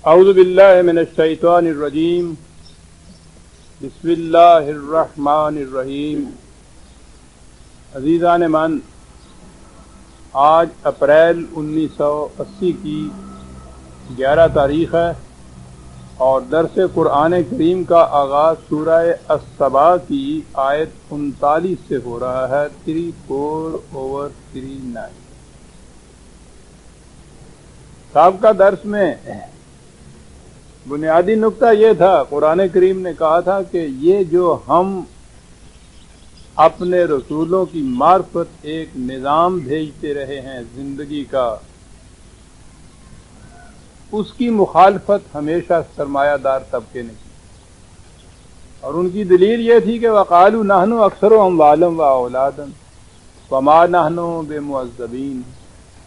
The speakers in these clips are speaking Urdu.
اعوذ باللہ من الشیطان الرجیم بسم اللہ الرحمن الرحیم۔ عزیزان من، آج اپریل 1980 کی 11 تاریخ ہے اور درس قرآن کریم کا آغاز سورہ السبا کی آیت 39 سے ہو رہا ہے، 34/39۔ سابقہ درس میں بنیادی نقطہ یہ تھا، قرآن کریم نے کہا تھا کہ یہ جو ہم اپنے رسولوں کی معرفت ایک نظام بھیجتے رہے ہیں زندگی کا، اس کی مخالفت ہمیشہ سرمایہ دار طبقے نے کی، اور ان کی دلیل یہ تھی کہ وَقَالُوا نَحْنُ أَكْثَرُ أَمْوَالًا وَأَوْلَادًا وَمَا نَحْنُ بِمُعَذَّبِينَ۔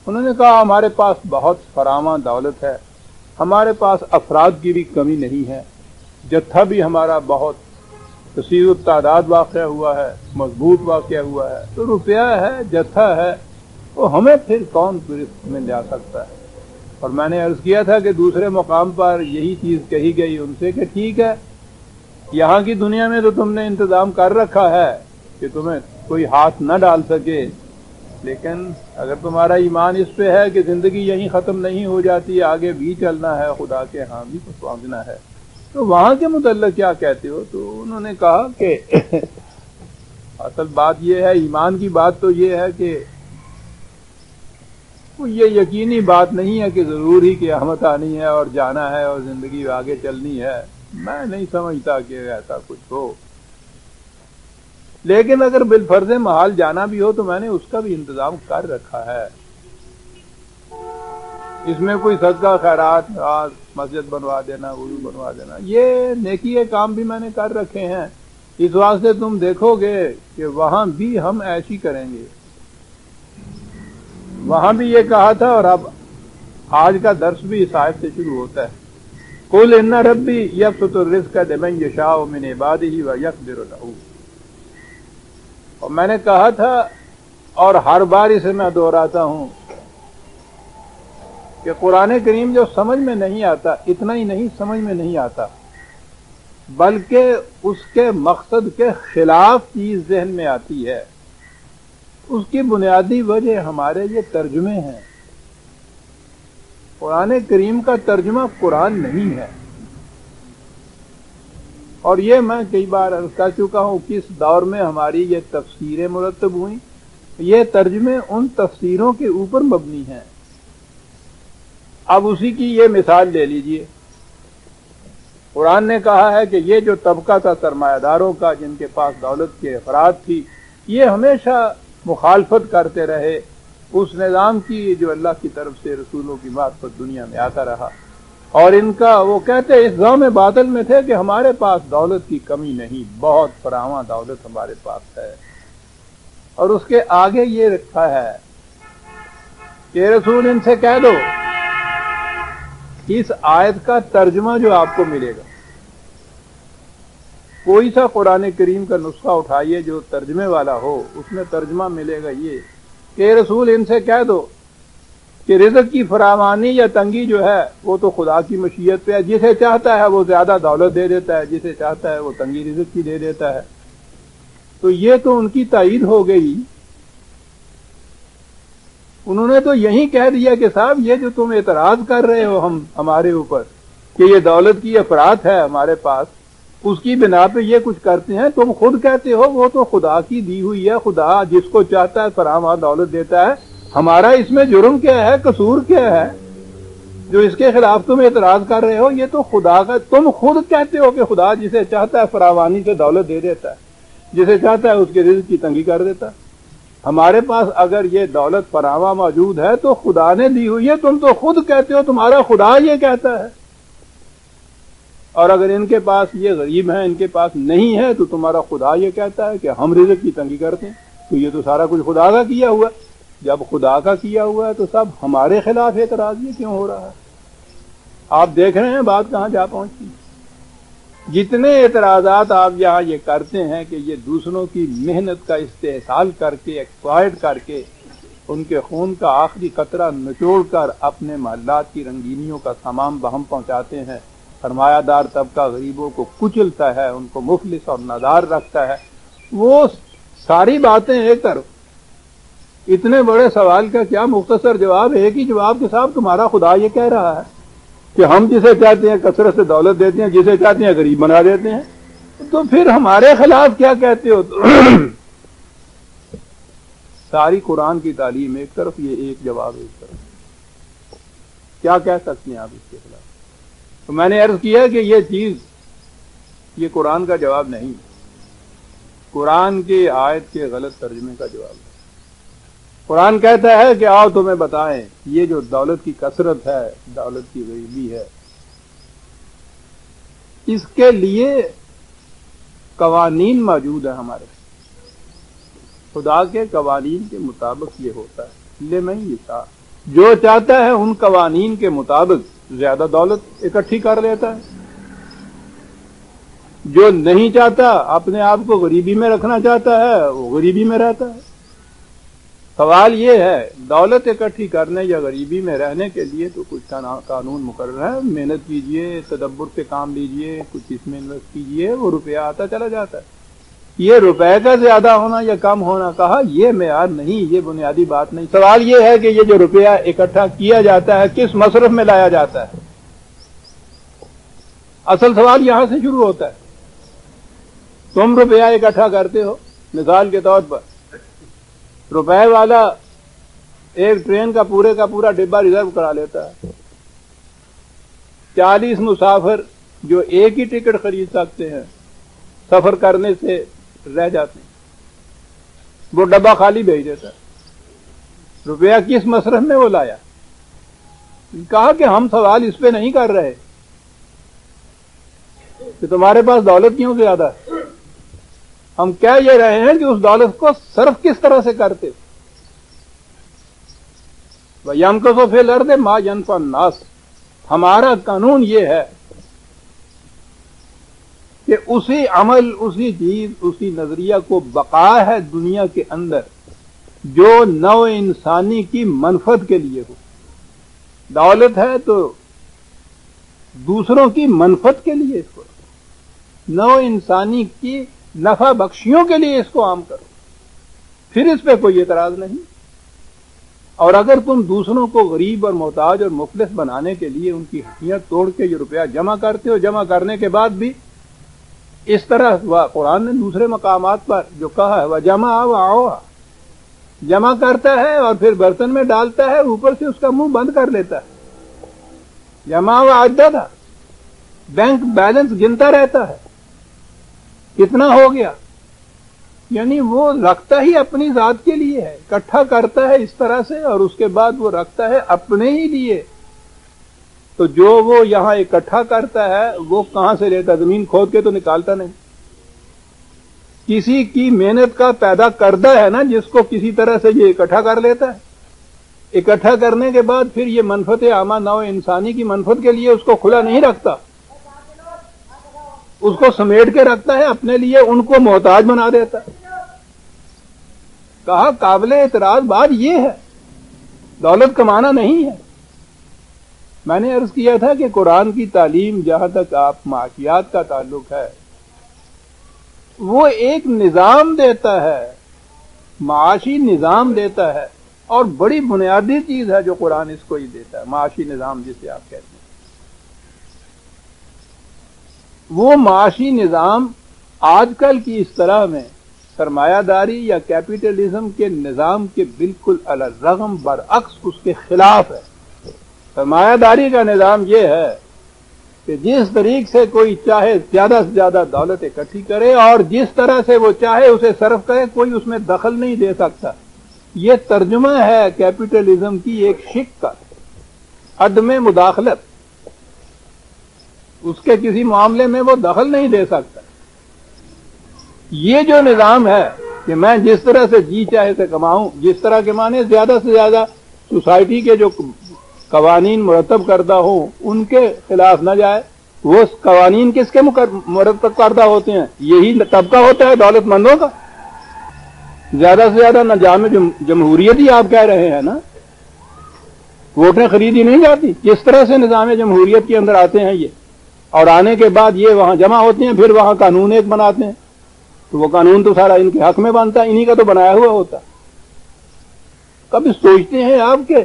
انہوں نے کہا ہمارے پاس بہت فراواں دولت ہے، ہمارے پاس افراد کی بھی کمی نہیں ہے، جتھا بھی ہمارا بہت کثیر التعداد واقع ہوا ہے، مضبوط واقع ہوا ہے، تو روپیہ ہے، جتھا ہے، وہ ہمیں پھر کون گرفت میں لے سکتا ہے۔ اور میں نے عرض کیا تھا کہ دوسرے مقام پر یہی چیز کہی گئی ان سے کہ ٹھیک ہے، یہاں کی دنیا میں تو تم نے انتظام کر رکھا ہے کہ تمہیں کوئی ہاتھ نہ ڈال سکے، لیکن اگر تمہارا ایمان اس پہ ہے کہ زندگی یہیں ختم نہیں ہو جاتی، آگے بھی چلنا ہے، خدا کے ہاں بھی پہنچنا ہے، تو وہاں کے متعلق کیا کہتے ہو؟ تو انہوں نے کہا کہ اصل بات یہ ہے، ایمان کی بات تو یہ ہے کہ یہ یقینی بات نہیں ہے کہ ضرور ہی قیامت آنی ہے اور جانا ہے اور زندگی آگے چلنی ہے۔ میں نہیں سمجھتا کہ ایسا کچھ ہو، لیکن اگر بالفرض محال جانا بھی ہو تو میں نے اس کا بھی انتظام کر رکھا ہے۔ اس میں کوئی صدقہ خیرات، مسجد بنوا دینا، وضو بنوا دینا، یہ نیکی کام بھی میں نے کر رکھے ہیں۔ اس واسطے تم دیکھو گے کہ وہاں بھی ہم ایسی کریں گے۔ وہاں بھی یہ کہا تھا، اور اب آج کا درس بھی اس آیت سے شروع ہوتا ہے، قُلْ إِنَّ رَبِّي يَبْسُطُ الرِّزْقَ لِمَن يَشَاءُ مِنْ عِبَادِهِ وَيَقْدِرُ لَهُ۔ اور میں نے کہا تھا، اور ہر بار اسے میں دہراتا ہوں، کہ قرآن کریم جو سمجھ میں نہیں آتا، اتنا ہی نہیں سمجھ میں نہیں آتا، بلکہ اس کے مقصد کے خلاف چیز ذہن میں آتی ہے۔ اس کی بنیادی وجہ ہمارے یہ ترجمے ہیں۔ قرآن کریم کا ترجمہ قرآن نہیں ہے، اور یہ میں کئی بار عرض کر چکا ہوں، کس دور میں ہماری یہ تفسیریں مرتب ہوئیں، یہ ترجمے ان تفسیروں کے اوپر مبنی ہیں۔ اب اسی کی یہ مثال لے لیجئے، قرآن نے کہا ہے کہ یہ جو طبقہ تھا سرمایہ داروں کا، جن کے پاس دولت کے افراد تھی، یہ ہمیشہ مخالفت کرتے رہے اس نظام کی جو اللہ کی طرف سے رسولوں کی معرفت دنیا میں آتا رہا، اور ان کا وہ کہتے اس ذوم باطل میں تھے کہ ہمارے پاس دولت کی کمی نہیں، بہت فراواں دولت ہمارے پاس ہے۔ اور اس کے آگے یہ رکھا ہے کہ رسول ان سے کہہ دو، اس آیت کا ترجمہ جو آپ کو ملے گا، کوئی سا قرآن کریم کا نسخہ اٹھائیے جو ترجمے والا ہو، اس میں ترجمہ ملے گا یہ کہ رسول ان سے کہہ دو کہ رزق کی فراوانی یا تنگی جو ہے وہ تو خدا کی مشیت پہ ہے، جسے چاہتا ہے وہ زیادہ دولت دے دیتا ہے، جسے چاہتا ہے وہ تنگی رزق کی دے دیتا ہے۔ تو یہ تو ان کی تائید ہو گئی، انہوں نے تو یہی کہہ دیا کہ صاحب یہ جو تم اعتراض کر رہے ہو ہمارے اوپر کہ یہ دولت کی افراد ہے ہمارے پاس، اس کی بنا پہ یہ کچھ کرتے ہیں، تم خود کہتے ہو وہ تو خدا کی دی ہوئی ہے، خدا جس کو چاہتا ہے فراواں دولت دیتا ہے، ہمارا اس میں جرم کیا ہے، قصور کیا ہے جو اس کے خلاف تم اعتراض کر رہے ہو؟ یہ تو خدا کا، تم خود کہتے ہو کہ خدا جسے چاہتا ہے فراوانی سے دولت دے دیتا ہے، جسے چاہتا ہے اس کے رزق کی تنگی کر دیتا ہے۔ ہمارے پاس اگر یہ دولت فراواں موجود ہے تو خدا نے دی ہوئی ہے، تم تو خود کہتے ہو تمہارا خدا یہ کہتا ہے، اور اگر ان کے پاس یہ غریب ہیں، ان کے پاس نہیں ہے، تو تمہارا خدا یہ کہتا ہے کہ ہم رزق کی تنگی کرتے ہیں۔ تو یہ تو سارا کچھ خدا کا کیا ہوا ہے، جب خدا کا کیا ہوا ہے تو سب ہمارے خلاف اعتراض یہ کیوں ہو رہا ہے؟ آپ دیکھ رہے ہیں بات کہاں جا پہنچی۔ جتنے اعتراضات آپ یہاں یہ کرتے ہیں کہ یہ دوسروں کی محنت کا استحصال کر کے، ایکسپلائٹ کر کے ان کے خون کا آخری قطرہ نچوڑ کر اپنے محلات کی رنگینیوں کا سامان بہم پہنچاتے ہیں. سرمایہ دار طبقہ غریبوں کو کچلتا ہے، ان کو مفلس اور نادار رکھتا ہے. وہ ساری باتیں ایک طرف، اتنے بڑے سوال کا کیا مختصر جواب؟ ایک ہی جواب کے ساتھ تمہارا خدا یہ کہہ رہا ہے کہ ہم جسے چاہتے ہیں کثرت سے دولت دیتے ہیں، جسے چاہتے ہیں غریب بنا دیتے ہیں. تو پھر ہمارے خلاف کیا کہتے ہو؟ ساری قرآن کی تعلیم ایک طرف، یہ ایک جواب ایک طرف. کیا کہہ سکتے ہیں آپ اس کے خلاف؟ تو میں نے عرض کیا کہ یہ چیز، یہ قرآن کا جواب نہیں، قرآن کی آیت کے غلط ترجمے کا جواب ہے. قرآن کہتا ہے کہ آؤ تمہیں بتائیں، یہ جو دولت کی کثرت ہے، دولت کی غریبی ہے، اس کے لیے قوانین موجود ہیں ہمارے. خدا کے قوانین کے مطابق یہ ہوتا ہے. لمن یشاء، جو چاہتا ہے ان قوانین کے مطابق زیادہ دولت اکٹھی کر لیتا ہے. جو نہیں چاہتا، اپنے آپ کو غریبی میں رکھنا چاہتا ہے، وہ غریبی میں رہتا ہے. سوال یہ ہے، دولت اکٹھی کرنے یا غریبی میں رہنے کے لیے تو کچھ قانون مقرر ہے. محنت کیجئے، تدبر سے کام لیجئے، کچھ اس میں انویسٹ کیجئے، وہ روپیہ آتا چلا جاتا ہے. یہ روپے کا زیادہ ہونا یا کم ہونا کہا، یہ معیار نہیں، یہ بنیادی بات نہیں. سوال یہ ہے کہ یہ جو روپیہ اکٹھا کیا جاتا ہے کس مصرف میں لایا جاتا ہے. اصل سوال یہاں سے شروع ہوتا ہے. تم روپیہ اکٹھا کرتے ہو، مثال کے طور پر روپے والا ایک ٹرین کا پورا ڈبہ ریزرو کرا لیتا ہے. 40 مسافر جو ایک ہی ٹکٹ خرید سکتے ہیں سفر کرنے سے رہ جاتے ہیں، وہ ڈبہ خالی بھیج دیتا ہے. روپیہ کس مصرف میں وہ لایا؟ کہا کہ ہم سوال اس پہ نہیں کر رہے کہ تمہارے پاس دولت کیوں زیادہ ہے. ہم کہہ یہ رہے ہیں کہ اس دولت کو صرف کس طرح سے کرتے. وَيَمْكُثُ فِي الْأَرْضِ مَا يَنْفَعُ النَّاسَ، ہمارا قانون یہ ہے کہ اسی عمل، اسی چیز، اسی نظریہ کو بقا ہے دنیا کے اندر جو نوع انسانی کی منفعت کے لیے ہو. دولت ہے تو دوسروں کی منفعت کے لیے اس کو، نوع انسانی کی نفع بخشیوں کے لیے اس کو عام کرو، پھر اس پہ کوئی اعتراض نہیں. اور اگر تم دوسروں کو غریب اور محتاج اور مفلس بنانے کے لیے ان کی ہڈیاں توڑ کے یہ روپیہ جمع کرتے ہو، جمع کرنے کے بعد بھی اس طرح قرآن نے دوسرے مقامات پر جو کہا ہے وَجَمَعَ وَأَوْعَى، جمع کرتا ہے اور پھر برتن میں ڈالتا ہے، اوپر سے اس کا منہ بند کر لیتا ہے. جمع وعددہ، بینک بیلنس گنتا رہتا ہے کتنا ہو گیا، یعنی وہ رکھتا ہی اپنی ذات کے لیے ہے، اکٹھا کرتا ہے اس طرح سے اور اس کے بعد وہ رکھتا ہے اپنے ہی لیے. تو جو وہ یہاں اکٹھا کرتا ہے وہ کہاں سے لیتا؟ زمین کھود کے تو نکالتا نہیں، کسی کی محنت کا پیدا کردہ ہے نا جس کو کسی طرح سے یہ اکٹھا کر لیتا ہے. اکٹھا کرنے کے بعد پھر یہ منفعت عامہ نوع انسانی کی منفعت کے لیے اس کو کھلا نہیں رکھتا، اس کو سمیٹ کے رکھتا ہے اپنے لیے، ان کو محتاج بنا دیتا ہے. کہا قابل اعتراض بات یہ ہے، دولت کمانا نہیں ہے. میں نے عرض کیا تھا کہ قرآن کی تعلیم جہاں تک آپ معاشیات کا تعلق ہے وہ ایک نظام دیتا ہے، معاشی نظام دیتا ہے، اور بڑی بنیادی چیز ہے جو قرآن اس کو ہی دیتا ہے، معاشی نظام جسے آپ کہتے ہیں. وہ معاشی نظام آج کل کی اس طرح میں سرمایہ داری یا کیپٹلزم کے نظام کے بالکل علی الرغم برعکس اس کے خلاف ہے. سرمایہ داری کا نظام یہ ہے کہ جس طریق سے کوئی چاہے زیادہ سے زیادہ دولت اکٹھی کرے اور جس طرح سے وہ چاہے اسے صرف کرے، کوئی اس میں دخل نہیں دے سکتا. یہ ترجمہ ہے کیپٹلزم کی ایک شک کا، عدم مداخلت. اس کے کسی معاملے میں وہ دخل نہیں دے سکتا. یہ جو نظام ہے کہ میں جس طرح سے جی چاہے سے کماؤں، جس طرح کے معنی زیادہ سے زیادہ سوسائٹی کے جو قوانین مرتب کردہ ہوں ان کے خلاف نہ جائے. وہ قوانین کس کے مرتب کردہ ہوتے ہیں؟ یہی طبقہ ہوتا ہے دولت مندوں کا. زیادہ سے زیادہ نظام جمہوریت ہی آپ کہہ رہے ہیں نا، ووٹیں خریدی نہیں جاتی. کس طرح سے نظام جمہوریت کے اندر آتے ہیں یہ، اور آنے کے بعد یہ وہاں جمع ہوتے ہیں، پھر وہاں قانون ایک بناتے ہیں، تو وہ قانون تو سارا ان کے حق میں بنتا ہے، انہی کا تو بنایا ہوا ہوتا. کبھی سوچتے ہیں آپ کہ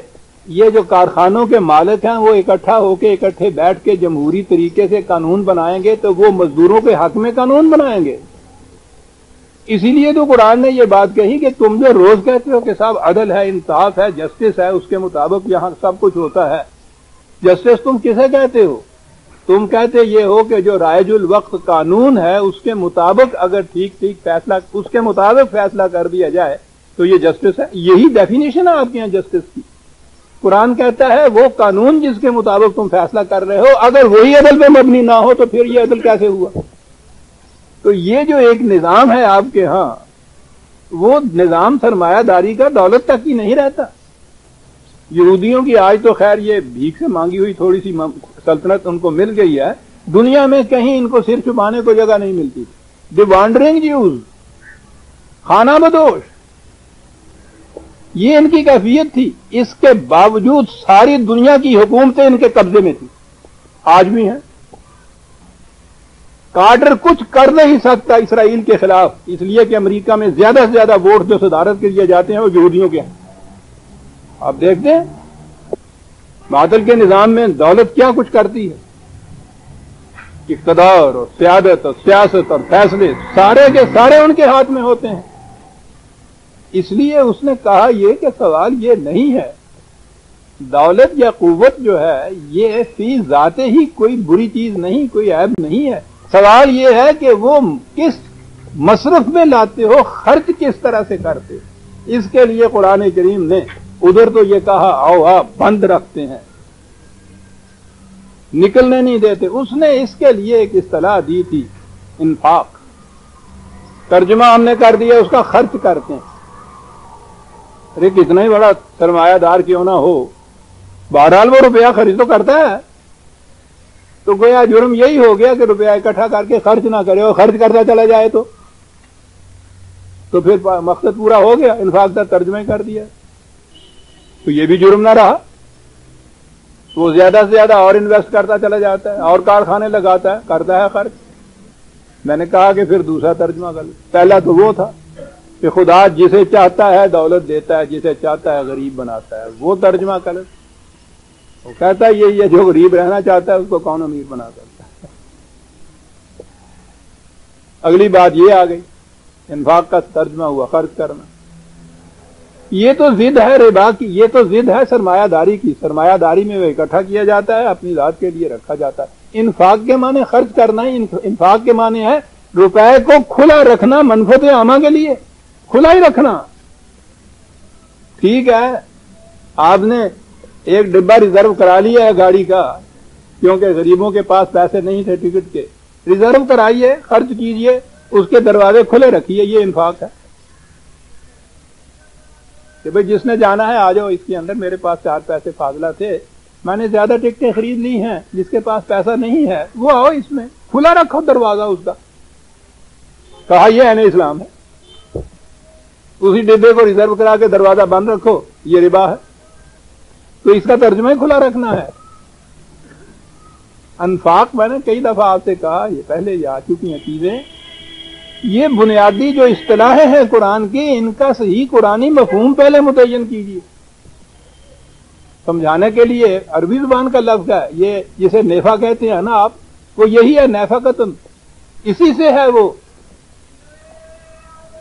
یہ جو کارخانوں کے مالک ہیں وہ اکٹھے بیٹھ کے جمہوری طریقے سے قانون بنائیں گے تو وہ مزدوروں کے حق میں قانون بنائیں گے؟ اسی لیے تو قرآن نے یہ بات کہی کہ تم جو روز کہتے ہو کہ صاحب عدل ہے، انصاف ہے، جسٹس ہے، اس کے مطابق یہاں سب کچھ ہوتا ہے. جسٹس تم کسے کہتے ہو؟ تم کہتے یہ ہو کہ جو رائج الوقت قانون ہے اس کے مطابق اگر ٹھیک فیصلہ اس کے مطابق فیصلہ کر دیا جائے تو یہ جسٹس ہے. یہی ڈیفینیشن ہے آپ کے یہاں جسٹس کی. قرآن کہتا ہے وہ قانون جس کے مطابق تم فیصلہ کر رہے ہو اگر وہی عدل پہ مبنی نہ ہو تو پھر یہ عدل کیسے ہوا؟ تو یہ جو ایک نظام ہے آپ کے ہاں، وہ نظام سرمایہ داری کا دولت تک ہی نہیں رہتا. یہودیوں کی آج تو خیر یہ بھیک سے مانگی ہوئی تھوڑی سی سلطنت ان کو مل گئی ہے، دنیا میں کہیں ان کو سر چھپانے کو جگہ نہیں ملتی. دی وانڈرنگ جیوز، خانہ بدوش، یہ ان کی کیفیت تھی. اس کے باوجود ساری دنیا کی حکومتیں ان کے قبضے میں تھی، آج بھی ہیں. کارٹر کچھ کر نہیں سکتا اسرائیل کے خلاف، اس لیے کہ امریکہ میں زیادہ سے زیادہ ووٹ جو صدارت کے لیے جاتے ہیں وہ یہودیوں کے ہیں. آپ دیکھتے ہیں معدل کے نظام میں دولت کیا کچھ کرتی ہے. اقتدار اور سیادت اور سیاست اور فیصلے سارے کے سارے ان کے ہاتھ میں ہوتے ہیں. اس لیے اس نے کہا یہ کہ سوال یہ نہیں ہے، دولت یا قوت جو ہے یہ فی ذات ہی کوئی بری چیز نہیں، کوئی عیب نہیں ہے. سوال یہ ہے کہ وہ کس مصرف میں لاتے ہو، خرچ کس طرح سے کرتے. اس کے لیے قرآن کریم نے ادھر تو یہ کہا آؤ آپ بند رکھتے ہیں، نکلنے نہیں دیتے. اس نے اس کے لیے ایک اصطلاح دی تھی انفاق، ترجمہ ہم نے کر دیا اس کا خرچ کرتے ہیں. ارے کتنا ہی بڑا سرمایہ دار کیوں نہ ہو، بہرحال وہ روپیہ خرچ تو کرتا ہے. تو گویا جرم یہی ہو گیا کہ روپیہ اکٹھا کر کے خرچ نہ کرے اور خرچ کرتا چلا جائے تو پھر مقصد پورا ہو گیا، انفاق کا ترجمہ کر دیا. تو یہ بھی جرم نہ رہا. وہ زیادہ سے زیادہ اور انویسٹ کرتا چلا جاتا ہے اور کارخانے لگاتا ہے، کرتا ہے خرچ. میں نے کہا کہ پھر دوسرا ترجمہ کر لیں. پہلا تو وہ تھا کہ خدا جسے چاہتا ہے دولت دیتا ہے، جسے چاہتا ہے غریب بناتا ہے، وہ ترجمہ کر. وہ کہتا ہے یہ جو غریب رہنا چاہتا ہے اس کو کون امیر بنا سکتا ہے. اگلی بات یہ آ گئی، انفاق کا ترجمہ ہوا خرچ کرنا. یہ تو ضد ہے ربا کی، یہ تو ضد ہے سرمایہ داری کی. سرمایہ داری میں وہ اکٹھا کیا جاتا ہے، اپنی ذات کے لیے رکھا جاتا ہے. انفاق کے معنی خرچ کرنا ہی، انفاق کے معنی ہے روپے کو کھلا رکھنا منفعت عامہ کے لیے، کھلا ہی رکھنا. ٹھیک ہے آپ نے ایک ڈبہ ریزرو کرا لیا ہے گاڑی کا کیونکہ غریبوں کے پاس پیسے نہیں تھے ٹکٹ کے، ریزرو کرائیے، خرچ کیجئے، اس کے دروازے کھلے رکھیے. یہ انفاق ہے کہ بھئی جس نے جانا ہے آ جاؤ، اس کے اندر میرے پاس 4 پیسے فاضلہ تھے، میں نے زیادہ ٹکٹیں خرید لی ہیں، جس کے پاس پیسہ نہیں ہے وہ آؤ، اس میں کھلا رکھو دروازہ اس کا. کہا یہ ہے نا اسلام ہے. اسی ڈبے کو ریزرو کرا کے دروازہ بند رکھو، یہ ربا ہے. تو اس کا ترجمہ ہی کھلا رکھنا ہے. انفاق میں نے کئی دفعہ آپ سے کہا، یہ پہلے یہ آ چکی ہیں چیزیں، یہ بنیادی جو اصطلاحیں ہیں قرآن کی، ان کا صحیح قرآنی مفہوم پہلے متعین کیجیے. سمجھانے کے لیے عربی زبان کا لفظ ہے یہ، جسے نیفا کہتے ہیں نا آپ، وہ یہی ہے نیفقتن، اسی سے ہے وہ.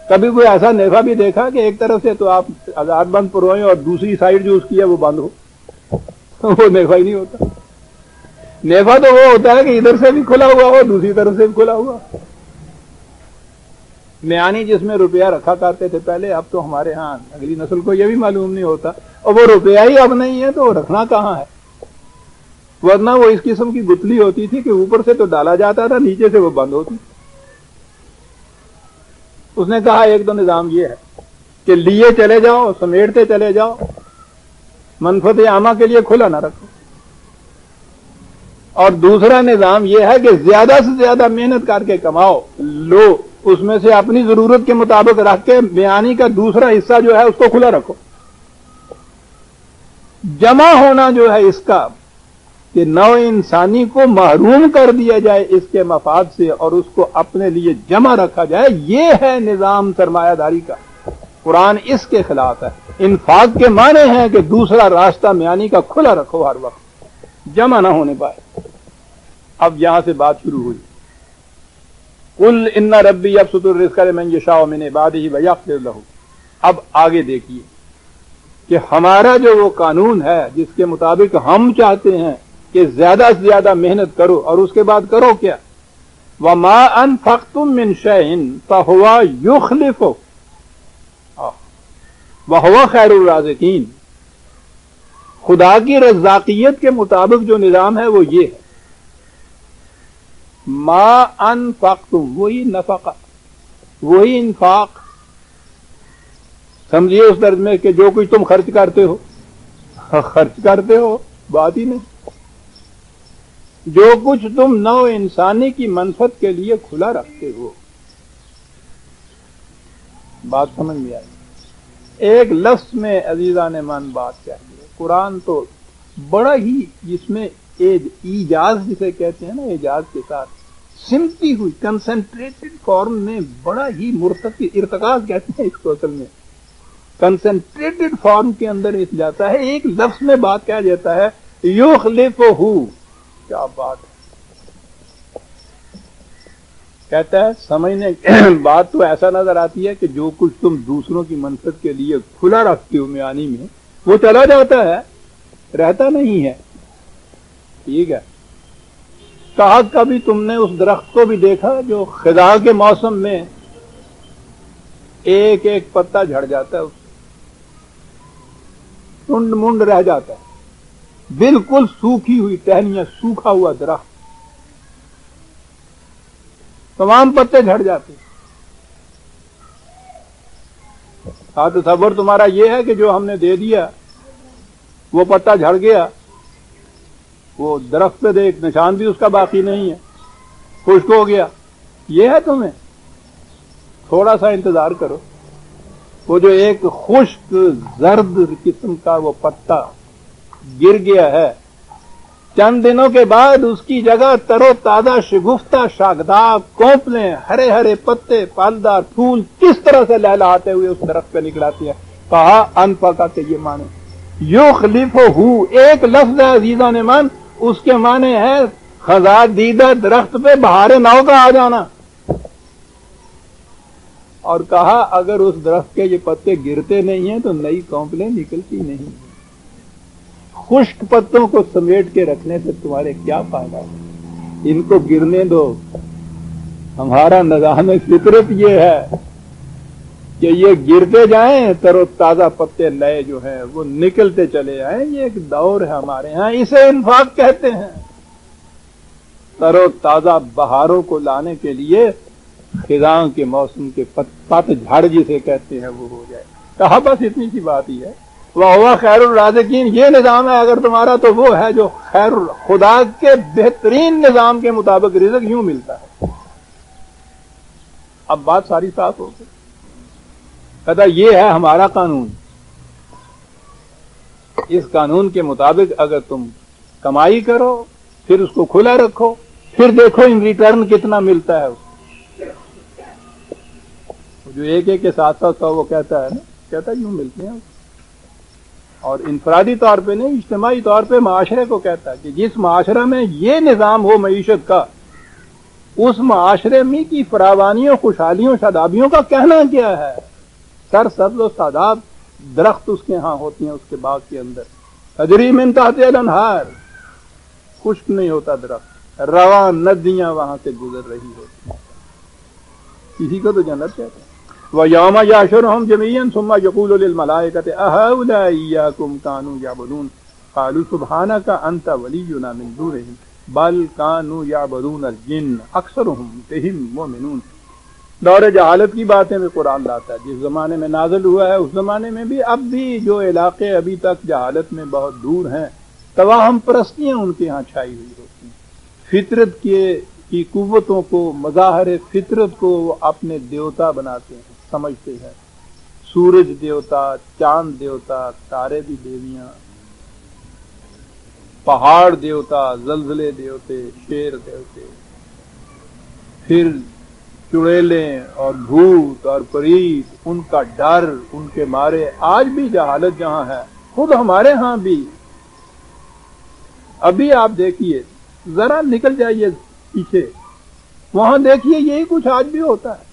کبھی کوئی ایسا نیفا بھی دیکھا کہ ایک طرف سے تو آپ آزاد بند پروئیں اور دوسری سائڈ جو اس کی ہے وہ بند ہو؟ وہ نیفا ہی نہیں ہوتا. نیفا تو وہ ہوتا ہے کہ ادھر سے بھی کھلا ہوا ہو، دوسری طرف سے بھی کھلا ہوا. میانی جس میں روپیہ رکھا کرتے تھے پہلے، اب تو ہمارے ہاں اگلی نسل کو یہ بھی معلوم نہیں ہوتا، اور وہ روپیہ ہی اب نہیں ہے تو وہ رکھنا کہاں ہے. ورنہ وہ اس قسم کی گتلی ہوتی تھی کہ اوپر سے تو ڈالا جاتا تھا، نیچے سے وہ بند ہوتی. اس نے کہا ایک تو نظام یہ ہے کہ لیے چلے جاؤ، سمیٹتے چلے جاؤ، منفعت عامہ کے لیے کھلا نہ رکھو. اور دوسرا نظام یہ ہے کہ زیادہ سے زیادہ محنت کر کے کماؤ، لو اس میں سے اپنی ضرورت کے مطابق رکھ کے میانی کا دوسرا حصہ جو ہے اس کو کھلا رکھو. جمع ہونا جو ہے اس کا کہ نوع انسانی کو محروم کر دیا جائے اس کے مفاد سے اور اس کو اپنے لیے جمع رکھا جائے، یہ ہے نظام سرمایہ داری کا. قرآن اس کے خلاف ہے. انفاق کے معنی ہیں کہ دوسرا راستہ میانی کا کھلا رکھو، ہر وقت جمع نہ ہونے پائے. اب یہاں سے بات شروع ہوئی. قل ان ربی یبسط الرزق لمن یشاء من عبادہ ویقدر لہ. اب آگے دیکھیے کہ ہمارا جو وہ قانون ہے جس کے مطابق ہم چاہتے ہیں کہ زیادہ سے زیادہ محنت کرو، اور اس کے بعد کرو کیا؟ وَمَا أَنفَقْتُم مِّن شَيْءٍ فَهُوَ يُخْلِفُهُ وَهُوَ خَيْرُ الرَّازِقِينَ. خدا کی رزاقیت کے مطابق جو نظام ہے وہ یہ ہے. ما انفقتم، وہی نفقہ، وہی انفاق. سمجھیے اس درد میں کہ جو کچھ تم خرچ کرتے ہو، خرچ کرتے ہو بات ہی نہیں. جو کچھ تم نو انسانی کی منفعت کے لیے کھلا رکھتے ہو. بات سمجھ میں آئی؟ ایک لفظ میں عزیزان من بات چاہیے. قرآن تو بڑا ہی جس میں ایجاز جسے کہتے ہیں نا، اعجاز کے ساتھ سمتی ہوئی کنسنٹریٹڈ فارم میں بڑا ہی مرتقی، ارتکاز کہتے ہیں اس کو اصل میں، کنسنٹریٹڈ فارم کے اندر اس جاتا ہے. ایک لفظ میں بات کہا جاتا ہے یخلفہ. کیا بات ہے! کہتا ہے سمجھنے بات تو ایسا نظر آتی ہے کہ جو کچھ تم دوسروں کی منفعت کے لیے کھلا رکھتے ہو میانی میں، وہ چلا جاتا ہے، رہتا نہیں ہے. ٹھیک ہے. کہا کبھی تم نے اس درخت کو بھی دیکھا جو خزاں کے موسم میں ایک ایک پتا جھڑ جاتا ہے، ٹنڈ منڈ رہ جاتا ہے، بالکل سوکھی ہوئی ٹہنیاں، سوکھا ہوا درخت، تمام پتے جھڑ جاتے. تصور تمہارا یہ ہے کہ جو ہم نے دے دیا وہ پتا جھڑ گیا، وہ درخت پہ ایک نشان بھی اس کا باقی نہیں ہے، خشک ہو گیا. یہ ہے تمہیں؟ تھوڑا سا انتظار کرو. وہ جو ایک خشک زرد قسم کا وہ پتا گر گیا ہے، چند دنوں کے بعد اس کی جگہ تر و تازہ شگفتہ شاخدار کونپلیں، ہرے ہرے پتے، پھلدار پھول کس طرح سے لہلاتے ہوئے اس درخت پہ نکلاتی ہے. کہا انفقہ کے یہ معنی یخلفہ. ایک لفظ ہے عزیزان من، اس کے معنی ہے خزاں دیدہ درخت پہ بہار نو کا آ جانا. اور کہا اگر اس درخت کے یہ پتے گرتے نہیں ہیں تو نئی کونپلیں نکلتی نہیں. خشک پتوں کو سمیٹ کے رکھنے سے تمہارے کیا فائدہ ہے؟ ان کو گرنے دو. ہمارا نظام فطرت یہ ہے کہ یہ گرتے جائیں، تر و تازہ پتے نئے جو ہیں وہ نکلتے چلے جائیں. یہ ایک دور ہے ہمارے ہاں، اسے انفاق کہتے ہیں. تر و تازہ بہاروں کو لانے کے لیے خزاں کے موسم کے پت جھڑ جسے کہتے ہیں وہ ہو جائے. کہا بس اتنی سی بات ہی ہے. وَهُوَ خَيْرُ الرَّازِقِينَ. یہ نظام ہے اگر تمہارا تو وہ ہے جو خیر خدا کے بہترین نظام کے مطابق رزق یوں ملتا ہے. اب بات ساری صاف ہو گئی. کہتا یہ ہے ہمارا قانون. اس قانون کے مطابق اگر تم کمائی کرو، پھر اس کو کھلا رکھو، پھر دیکھو ان ریٹرن کتنا ملتا ہے. جو ایک ایک کے ساتھ ساتھ وہ کہتا ہے نا، کہتا ہے یوں ملتے ہیں. اور انفرادی طور پہ نہیں، اجتماعی طور پہ معاشرے کو کہتا ہے کہ جس معاشرے میں یہ نظام ہو معیشت کا، اس معاشرے میں کی فراوانیوں، خوشحالیوں، شادابیوں کا کہنا کیا ہے. سر سبز و شاداب درخت اس کے ہاں ہوتی ہیں، اس کے باغ کے اندر. تجری من تحتها الانہار، خشک نہیں ہوتا درخت، رواں ندیاں وہاں سے گزر رہی ہوتی ہیں. اسی کو تو جنت کہتے ہیں. وَيَوْمَ يَحْشُرُهُمْ جَمِيعًا ثُمَّ يَقُولُ لِلْمَلَائِكَةِ أَهَؤُلَاءِ إِيَّاكُمْ كَانُوا يَعْبُدُونَ قَالُوا سُبْحَانَكَ أَنْتَ وَلِيُّنَا مِنْ دُونِهِمْ بَلْ كَانُوا يَعْبُدُونَ الْجِنَّ أَكْثَرُهُمْ بِهِمْ مُؤْمِنُونَ. دور جہالت کی باتیں بھی قرآن لاتا ہے. جس زمانے میں نازل ہوا ہے اس زمانے میں بھی، اب بھی جو علاقے ابھی تک جہالت میں بہت دور ہیں، توہم پرستیاں ان کے ہاں چھائی ہوئی ہوتی ہیں. فطرت کے کی قوتوں کو، مظاہر فطرت کو وہ اپنے دیوتا بناتے ہیں، سمجھتے ہیں۔ سورج دیوتا، چاند دیوتا، تارے بھی دیویاں، پہاڑ دیوتا، زلزلے دیوتے، شیر دیوتے، پھر چڑیلیں اور بھوت اور پریت، ان کا ڈر، ان کے مارے آج بھی جہالت جہاں ہے، خود ہمارے ہاں بھی۔ ابھی آپ دیکھیے، ذرا نکل جائیے پیچھے، وہاں دیکھیے یہی کچھ آج بھی ہوتا ہے۔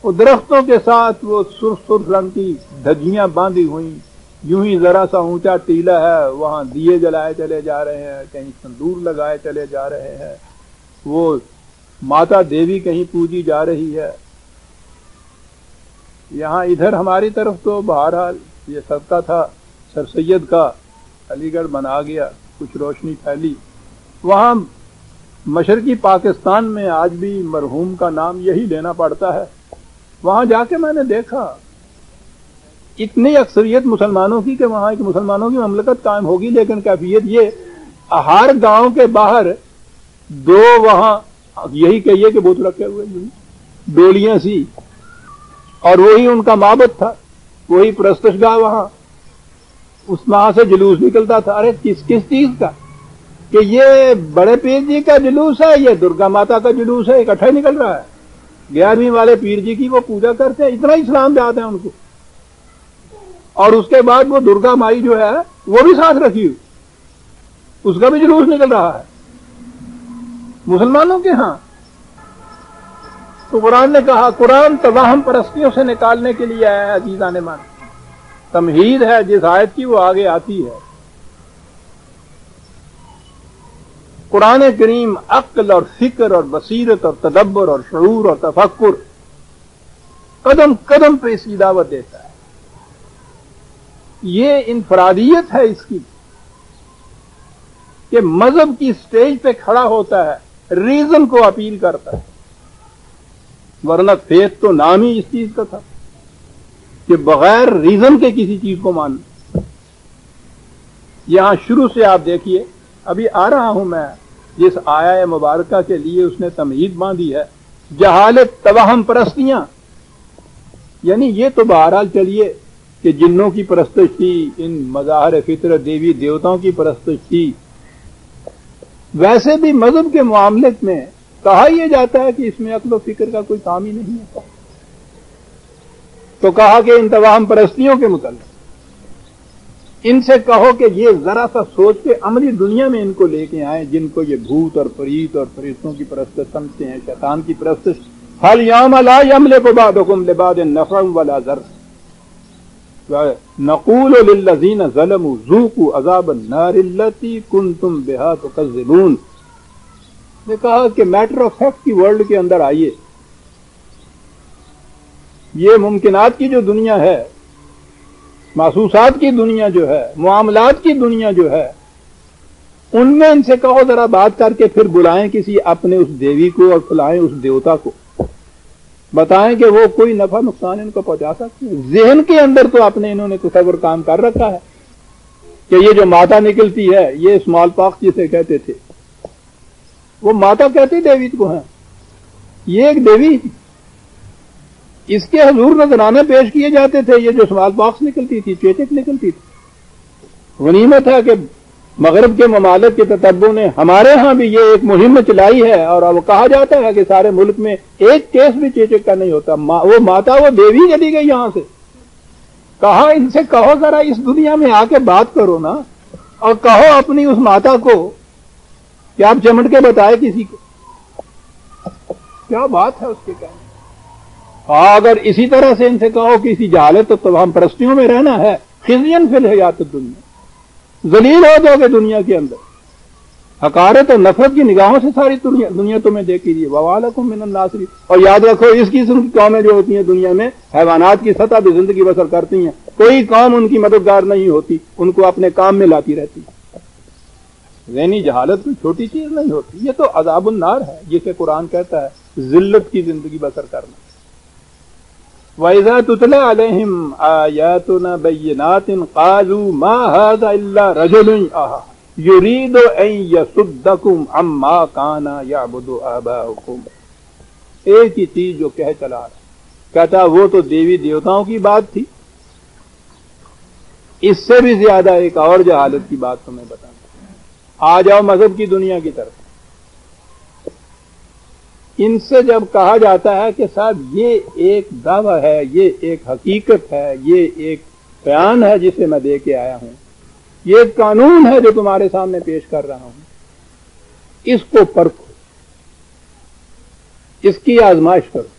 وہ درختوں کے ساتھ وہ سرخ سرخ رنگ کی دھجیاں باندھی ہوئی، یوں ہی ذرا سا اونچا ٹیلا ہے، وہاں دیے جلائے چلے جا رہے ہیں، کہیں تندور لگائے چلے جا رہے ہیں، وہ ماتا دیوی کہیں پوجی جا رہی ہے۔ یہاں ادھر ہماری طرف تو بہرحال یہ صدقہ تھا سر سید کا، علی گڑھ بنا گیا، کچھ روشنی پھیلی۔ وہاں مشرقی پاکستان میں آج بھی مرحوم کا نام یہی لینا پڑتا ہے۔ وہاں جا کے میں نے دیکھا اتنی اکثریت مسلمانوں کی کہ وہاں ایک مسلمانوں کی مملکت قائم ہوگی، لیکن کیفیت یہ ہر گاؤں کے باہر دو وہاں یہی کہیے کہ بت رکھے ہوئے ڈولیاں سی، اور وہی ان کا معبد تھا، وہی پرستش گاہ، وہاں اس وہاں سے جلوس نکلتا تھا۔ ارے کس چیز کا؟ کہ یہ بڑے پیر جی کا جلوس ہے، یہ درگا ماتا کا جلوس ہے، اکٹھا ہی نکل رہا ہے۔ 11ویں والے پیر جی کی وہ پوجا کرتے ہیں، اتنا اسلام جاتے ہیں ان کو، اور اس کے بعد وہ درگا مائی جو ہے وہ بھی ساتھ رکھی ہوئی، اس کا بھی جلوس نکل رہا ہے مسلمانوں کے ہاں۔ تو قرآن نے کہا، قرآن توہم پرستیوں سے نکالنے کے لیے آیا ہے عزیزان من۔ تمہید ہے جس آیت کی وہ آگے آتی ہے۔ قرآن کریم عقل اور فکر اور بصیرت اور تدبر اور شعور اور تفکر قدم قدم پہ اس کی دعوت دیتا ہے۔ یہ انفرادیت ہے اس کی کہ مذہب کی سٹیج پہ کھڑا ہوتا ہے، ریزن کو اپیل کرتا ہے، ورنہ فیتھ تو نام ہی اس چیز کا تھا کہ بغیر ریزن کے کسی چیز کو ماننا۔ یہاں شروع سے آپ دیکھیے، ابھی آ رہا ہوں میں، جس آیا مبارکہ کے لیے اس نے تمہید باندھی ہے، جہالت، توہم پرستیاں، یعنی یہ تو بہرحال چلیے کہ جنوں کی پرستش تھی، ان مظاہر فطرت دیوی دیوتاؤں کی پرستش تھی، ویسے بھی مذہب کے معاملے میں کہا یہ جاتا ہے کہ اس میں عقل و فکر کا کوئی کام ہی نہیں ہے۔ تو کہا کہ ان توہم پرستیوں کے متعلق ان سے کہو کہ یہ ذرا سا سوچ کے عملی دنیا میں ان کو لے کے آئیں، جن کو یہ بھوت اور پریت اور فرشتوں کی پرستش سمجھتے ہیں، شیطان کی پرستش۔ هل يعمل لا يملك بعضكم لبعض نفعا ولا ضرا نقول للذين ظلموا ذوقوا عذاب النار التي كنتم بها تكذبون۔ نے کہا کہ میٹر آف فیکٹ کی ورلڈ کے اندر آئیے، یہ ممکنات کی جو دنیا ہے، محسوسات کی دنیا جو ہے، معاملات کی دنیا جو ہے، ان میں ان سے کہو ذرا بات کر کے پھر بلائیں کسی اپنے اس دیوی کو اور بلائیں اس دیوتا کو، بتائیں کہ وہ کوئی نفع نقصان ان کو پہنچا سکتے ہیں۔ ذہن کے اندر تو اپنے انہوں نے تصور کام کر رکھا ہے کہ یہ جو ماتا نکلتی ہے، یہ اسمال پاکس جسے کہتے تھے، وہ ماتا کہتی دیوی کو ہیں، یہ ایک دیوی تھی، اس کے حضور نذرانے پیش کیے جاتے تھے، یہ جو اسمال پاکس نکلتی تھی، چیچک نکلتی تھی۔ غنیمت ہے کہ مغرب کے ممالک کے تتبع نے ہمارے ہاں بھی یہ ایک مہم چلائی ہے، اور اب کہا جاتا ہے کہ سارے ملک میں ایک کیس بھی چیچک کا نہیں ہوتا۔ وہ ماتا، وہ دیوی چلی گئی یہاں سے۔ کہا ان سے کہو ذرا اس دنیا میں آ کے بات کرو نا، اور کہو اپنی اس ماتا کو کہ آپ چمٹ کے بتائے کسی کو، کیا بات ہے اس کے کہنے۔ اگر اسی طرح سے ان سے کہو کہ اسی جہالت اور توہم پرستیوں میں رہنا ہے، خزین فی الحیات الدنیا، ذلیل ہو جاؤ گے دنیا کے اندر، حقارت اور نفرت کی نگاہوں سے ساری دنیا تمہیں دیکھی دی۔ وَوَعَلَكُم مِّنَ النَّاصِرِينَ، اور یاد رکھو اس قسم کی قومیں جو ہوتی ہیں دنیا میں، حیوانات کی سطح بھی زندگی بسر کرتی ہیں، کوئی قوم ان کی مددگار نہیں ہوتی، ان کو اپنے کام میں لاتی رہتی ہے۔ ذہنی جہالت کوئی چھوٹی چیز نہیں ہوتی، یہ تو عذاب النار ہے، جسے قرآن کہتا ہے ذلت کی زندگی بسر کرنا۔ وَإِذَا تُتْلَىٰ عَلَيْهِمْ آيَاتُنَا بَيِّنَاتٍ قَالُوا مَا هَٰذَا إِلَّا رَجُلٌ یرید ان یصدکم عما کان یعبد آباؤکم، ایک ہی چیز جو کہہ چلا رہا، کہتا وہ تو دیوی دیوتاؤں کی بات تھی، اس سے بھی زیادہ ایک اور جہالت کی بات تمہیں بتاؤں، آ جاؤ مذہب کی دنیا کی طرف۔ ان سے جب کہا جاتا ہے کہ صاحب یہ ایک دعویٰ ہے، یہ ایک حقیقت ہے، یہ ایک بیان ہے جسے میں دے کے آیا ہوں، یہ ایک قانون ہے جو تمہارے سامنے پیش کر رہا ہوں، اس کو پرکھو، اس کی آزمائش کرو،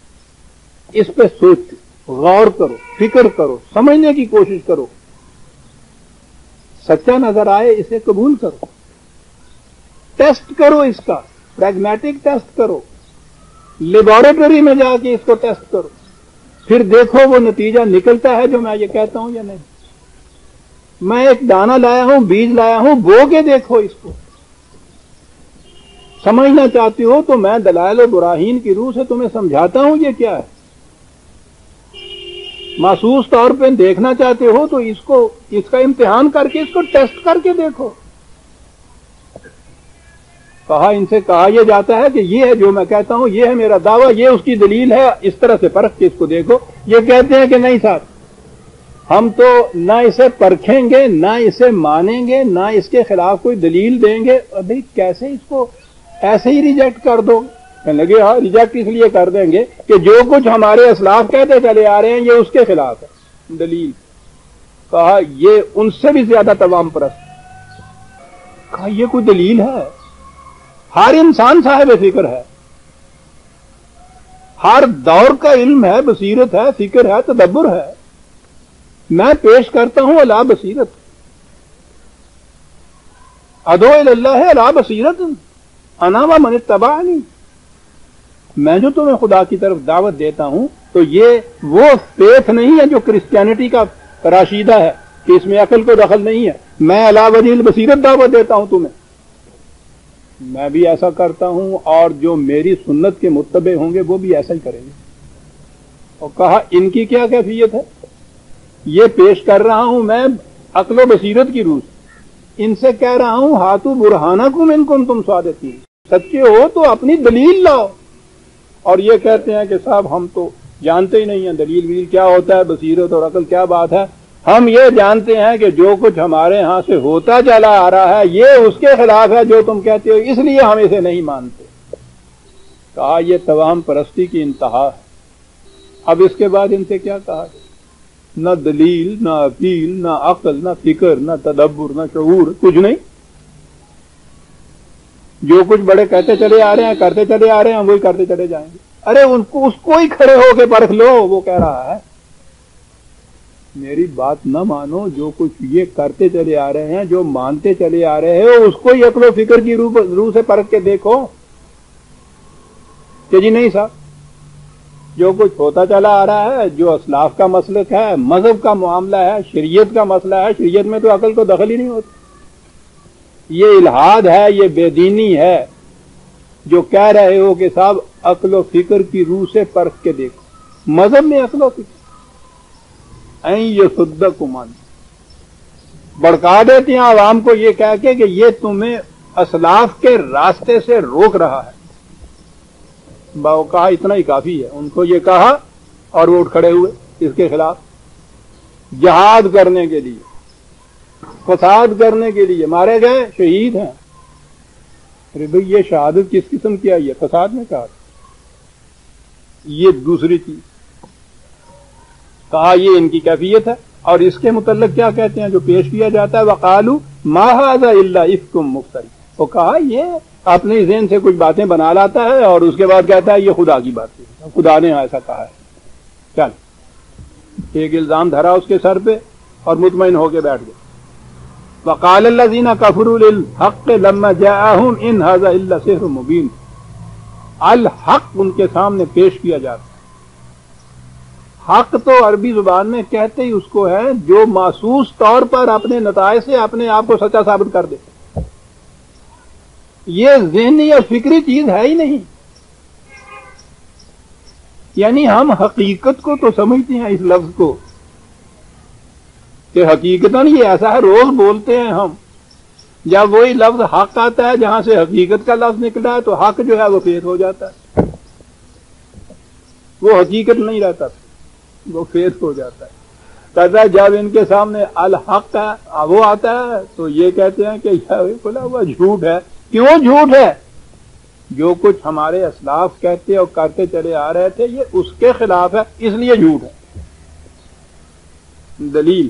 اس پہ سوچو، غور کرو، فکر کرو، سمجھنے کی کوشش کرو، سچا نظر آئے اسے قبول کرو، ٹیسٹ کرو، اس کا پریگمیٹک ٹیسٹ کرو، لیبارٹری میں جا کے اس کو ٹیسٹ کرو، پھر دیکھو وہ نتیجہ نکلتا ہے جو میں یہ کہتا ہوں یا نہیں۔ میں ایک دانہ لایا ہوں، بیج لایا ہوں، بو کے دیکھو اس کو، سمجھنا چاہتے ہو تو میں دلائل و براہین کی روح سے تمہیں سمجھاتا ہوں یہ کیا ہے، محسوس طور پہ دیکھنا چاہتے ہو تو اس کا امتحان کر کے، اس کو ٹیسٹ کر کے دیکھو۔ ان سے کہا یہ جاتا ہے کہ یہ ہے جو میں کہتا ہوں، یہ ہے میرا دعویٰ، یہ اس کی دلیل ہے، اس طرح سے پرکھ کے اس کو دیکھو۔ یہ کہتے ہیں کہ نہیں صاحب، ہم تو نہ اسے پرکھیں گے، نہ اسے مانیں گے، نہ اس کے خلاف کوئی دلیل دیں گے۔ ابھی کیسے اس کو ایسے ہی ریجیکٹ کر دو؟ کہنے لگے ہاں ریجیکٹ اس لیے کر دیں گے کہ جو کچھ ہمارے اسلاف کہتے چلے آ رہے ہیں یہ اس کے خلاف ہے دلیل۔ کہا یہ ان سے بھی زیادہ تمام پرست۔ کہا یہ کوئی دلیل ہے؟ ہر انسان صاحب فکر ہے، ہر دور کا علم ہے، بصیرت ہے، فکر ہے، تدبر ہے۔ میں پیش کرتا ہوں علی بصیرت، ادعو الی اللہ علی بصیرت انا و من اتبعنی۔ میں جو تمہیں خدا کی طرف دعوت دیتا ہوں تو یہ وہ فیتھ نہیں ہے جو کرسچینٹی کا راشیدہ ہے کہ اس میں عقل کو دخل نہیں ہے۔ میں علی وجہ البصیرت دعوت دیتا ہوں تمہیں، میں بھی ایسا کرتا ہوں، اور جو میری سنت کے متبع ہوں گے وہ بھی ایسا ہی کریں گے۔ اور کہا ان کی کیا کیفیت ہے؟ یہ پیش کر رہا ہوں میں عقل و بصیرت کی روح سے، ان سے کہہ رہا ہوں ہاتھو برہانکم ان کنتم صادقین، سچے ہو تو اپنی دلیل لاؤ۔ اور یہ کہتے ہیں کہ صاحب ہم تو جانتے ہی نہیں ہیں دلیل ویل کیا ہوتا ہے، بصیرت اور عقل کیا بات ہے، ہم یہ جانتے ہیں کہ جو کچھ ہمارے ہاں سے ہوتا چلا آ رہا ہے یہ اس کے خلاف ہے جو تم کہتے ہو، اس لیے ہم اسے نہیں مانتے۔ کہا یہ توہم پرستی کی انتہا ہے۔ اب اس کے بعد ان سے کیا کہا؟ نہ دلیل، نہ اپیل، نہ عقل، نہ فکر، نہ تدبر، نہ شعور، کچھ نہیں، جو کچھ بڑے کہتے چلے آ رہے ہیں، کرتے چلے آ رہے ہیں، وہی کرتے چلے جائیں گے۔ ارے اس کو ہی کھڑے ہو کے پرکھ لو، وہ کہہ رہا ہے میری بات نہ مانو، جو کچھ یہ کرتے چلے آ رہے ہیں، جو مانتے چلے آ رہے ہیں، اس کو ہی عقل و فکر کی روح سے پرکھ کے دیکھو کہ جی نہیں صاحب جو کچھ ہوتا چلا آ رہا ہے، جو اسلاف کا مسلک ہے، مذہب کا معاملہ ہے، شریعت کا مسئلہ ہے، شریعت میں تو عقل کو دخل ہی نہیں ہوتی، یہ الحاد ہے، یہ بے دینی ہے جو کہہ رہے ہو کہ صاحب عقل و فکر کی روح سے پرکھ کے دیکھو۔ مذہب میں عقل و فکر این یصدکم عن، بڑکا دیتے ہیں عوام کو یہ کہہ کے کہ یہ تمہیں اسلاف کے راستے سے روک رہا ہے۔ باو کہا اتنا ہی کافی ہے، ان کو یہ کہا اور وہ اٹھ کھڑے ہوئے اس کے خلاف، جہاد کرنے کے لیے، فساد کرنے کے لیے، مارے گئے، شہید ہیں۔ ارے بھئی یہ شہادت کس قسم کی آئی ہے؟ فساد میں کہا یہ دوسری چیز۔ کہا یہ ان کی کیفیت ہے، اور اس کے متعلق کیا کہتے ہیں جو پیش کیا جاتا ہے؟ وقالوا ما هذا الا افک مفتری۔ وہ کہا یہ اپنے ذہن سے کچھ باتیں بنا لاتا ہے اور اس کے بعد کہتا ہے یہ خدا کی بات ہے، خدا نے ایسا کہا ہے۔ چل ایک الزام دھرا اس کے سر پہ اور مطمئن ہو کے بیٹھ گئے۔ وقال الذين كفروا للحق لما جاءهم ان هذا الا سحر مبين۔ الحق ان کے سامنے پیش کیا جاتا ہے۔ حق تو عربی زبان میں کہتے ہی اس کو ہے جو محسوس طور پر اپنے نتائج سے اپنے آپ کو سچا ثابت کر دے، یہ ذہنی اور فکری چیز ہے ہی نہیں۔ یعنی ہم حقیقت کو تو سمجھتے ہیں اس لفظ کو کہ حقیقتاً یہ ایسا ہے، روز بولتے ہیں ہم جب وہی لفظ حق آتا ہے جہاں سے حقیقت کا لفظ نکلا ہے تو حق جو ہے وہ فیض ہو جاتا ہے، وہ حقیقت نہیں رہتا، وہ فیض ہو جاتا ہے۔ کہتا ہے جب ان کے سامنے الحق ہے وہ آتا ہے تو یہ کہتے ہیں کہ یہ کھلا ہوا جھوٹ ہے۔ کیوں جھوٹ ہے؟ جو کچھ ہمارے اسلاف کہتے اور کرتے چلے آ رہے تھے یہ اس کے خلاف ہے، اس لیے جھوٹ ہے۔ دلیل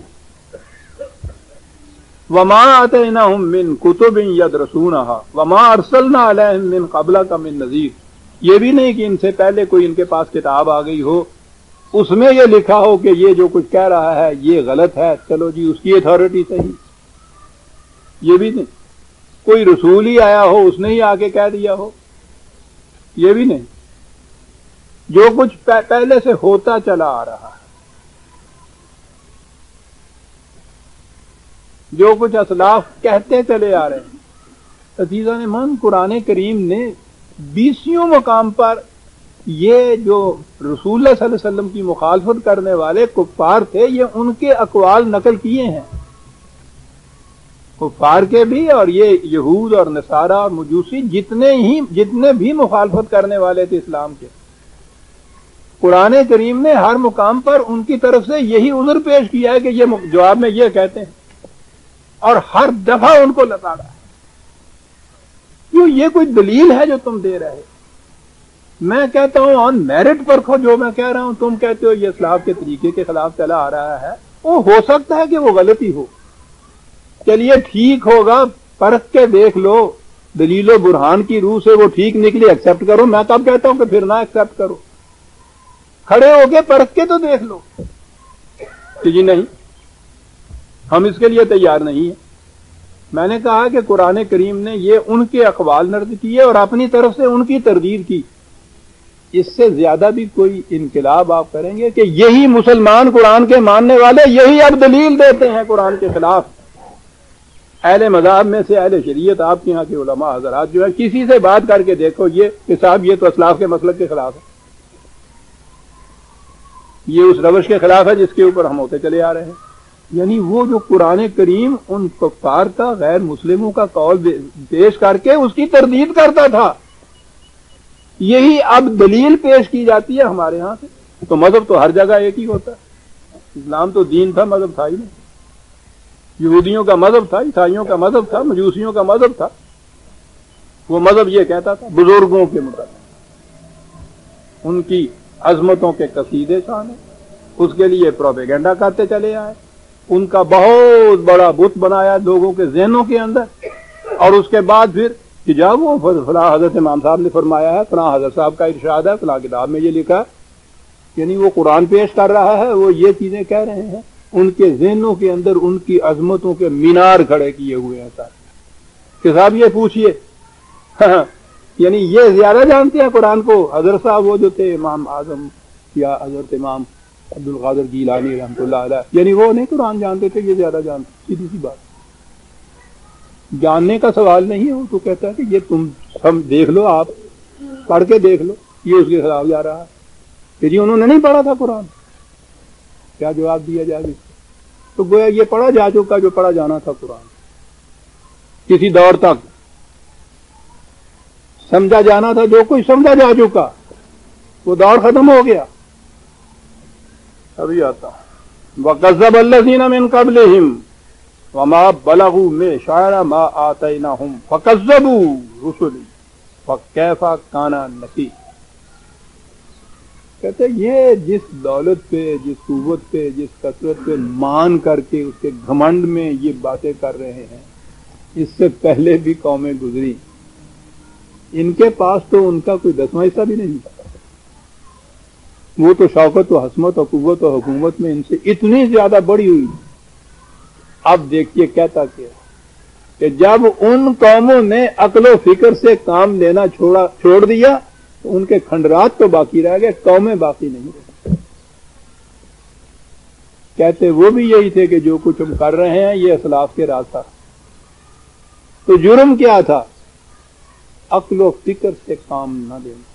وما آتیناہم من کتب یدرسونہا وما ارسلنا علیہم من قبلک من نذیر، یہ بھی نہیں کہ ان سے پہلے کوئی ان کے پاس کتاب آ گئی ہو اس میں یہ لکھا ہو کہ یہ جو کچھ کہہ رہا ہے یہ غلط ہے، چلو جی اس کی اتھارٹی صحیح، یہ بھی نہیں۔ کوئی رسول ہی آیا ہو اس نے ہی آ کے کہہ دیا ہو، یہ بھی نہیں۔ جو کچھ پہلے سے ہوتا چلا آ رہا ہے، جو کچھ اسلاف کہتے چلے آ رہے ہیں۔ عزیزان من، قرآن کریم نے 20 مقام پر یہ جو رسول اللہ صلی اللہ علیہ وسلم کی مخالفت کرنے والے کفار تھے یہ ان کے اقوال نقل کیے ہیں، کفار کے بھی، اور یہ یہود اور نصارہ اور مجوسی جتنے بھی مخالفت کرنے والے تھے اسلام کے، قرآن کریم نے ہر مقام پر ان کی طرف سے یہی عذر پیش کیا ہے کہ یہ جواب میں یہ کہتے ہیں، اور ہر دفعہ ان کو لتاڑا ہے۔ کیوں؟ یہ کوئی دلیل ہے جو تم دے رہے؟ میں کہتا ہوں آن میرٹ پرکھو جو میں کہہ رہا ہوں، تم کہتے ہو یہ اسلاف کے طریقے کے خلاف چلا آ رہا ہے، وہ ہو سکتا ہے کہ وہ غلطی ہو، چلیے ٹھیک ہوگا، پرکھ کے دیکھ لو، دلیل و برہان کی روح سے وہ ٹھیک نکلی ایکسپٹ کرو۔ میں کب کہتا ہوں کہ پھر نہ ایکسپٹ کرو، کھڑے ہو کے پرکھ کے تو دیکھ لو کہ جی نہیں ہم اس کے لیے تیار نہیں ہیں۔ میں نے کہا کہ قرآن کریم نے یہ ان کے اقوال نقل کیے اور اپنی طرف سے ان کی تردید کی، اس سے زیادہ بھی کوئی انقلاب آپ کریں گے کہ یہی مسلمان قرآن کے ماننے والے یہی اب دلیل دیتے ہیں قرآن کے خلاف؟ اہل مذہب میں سے اہل شریعت آپ کے یہاں کے علماء حضرات جو ہے کسی سے بات کر کے دیکھو یہ کہ صاحب یہ تو اسلاف کے مسلک کے خلاف ہے، یہ اس روش کے خلاف ہے جس کے اوپر ہم ہوتے چلے آ رہے ہیں۔ یعنی وہ جو قرآن کریم ان کفار کا، غیر مسلموں کا قول پیش کر کے اس کی تردید کرتا تھا، یہی اب دلیل پیش کی جاتی ہے ہمارے ہاں سے۔ تو مذہب تو ہر جگہ ایک ہی ہوتا ہے، اسلام تو دین تھا، مذہب تھا ہی نہیں۔ یہودیوں کا مذہب تھا، عیسائیوں کا مذہب تھا، مجوسیوں کا مذہب تھا، وہ مذہب یہ کہتا تھا بزرگوں کے متعلق ان کی عظمتوں کے قصیدے شان ہیں، اس کے لیے پروپیگنڈا کرتے چلے آئے، ان کا بہت بڑا بت بنایا لوگوں کے ذہنوں کے اندر، اور اس کے بعد پھر کہ جب وہ فلاں حضرت امام صاحب نے فرمایا ہے، فلاں حضرت صاحب کا ارشاد ہے، فلاں کتاب میں یہ لکھا ہے، یعنی وہ قرآن پیش کر رہا ہے، وہ یہ چیزیں کہہ رہے ہیں، ان کے ذہنوں کے اندر ان کی عظمتوں کے مینار کھڑے کیے ہوئے ہیں سارے کہ صاحب یہ پوچھئے یعنی یہ زیادہ جانتے ہیں قرآن کو حضرت صاحب وہ جو تھے امام اعظم یا حضرت امام عبد القادر جیلانی رحمۃ اللہ علیہ، یعنی وہ نہیں قرآن جانتے تھے، یہ زیادہ جانتے، سیدھی سی بات، جاننے کا سوال نہیں ہے۔ وہ تو کہتا ہے کہ یہ تم ہم دیکھ لو، آپ پڑھ کے دیکھ لو، یہ اس کے خلاف جا رہا ہے کہ جی انہوں نے نہیں پڑھا تھا قرآن، کیا جواب دیا جائے گا؟ تو گویا یہ پڑھا جا چکا جو پڑھا جانا تھا قرآن، کسی دور تک سمجھا جانا تھا، جو کچھ سمجھا جا چکا وہ دور ختم ہو گیا۔ ابھی آتا وَكَذَّبَ الَّذِينَ مِن قَبْلِهِمْ وَمَا بَلَغُوا مِعْشَارَ مَا آتَيْنَاهُمْ فَكَذَّبُوا رُسُلِي فَكَيْفَ كَانَ نَكِيرِ۔ کہتے یہ جس دولت پہ، جس قوت پہ، جس کثرت پہ مان کر کے اس کے گھمنڈ میں یہ باتیں کر رہے ہیں، اس سے پہلے بھی قومیں گزری، ان کے پاس تو ان کا کوئی 10واں حصہ بھی نہیں تھا، وہ تو شوکت و حسمت و قوت و حکومت میں ان سے اتنی زیادہ بڑی ہوئی۔ اب دیکھیے کہتا کیا کہ جب ان قوموں نے عقل و فکر سے کام لینا چھوڑ دیا تو ان کے کھنڈرات تو باقی رہ گئے، قومیں باقی نہیں رہی۔ کہتے وہ بھی یہی تھے کہ جو کچھ ہم کر رہے ہیں یہ اسلاف کے راستہ، تو جرم کیا تھا؟ عقل و فکر سے کام نہ لینا۔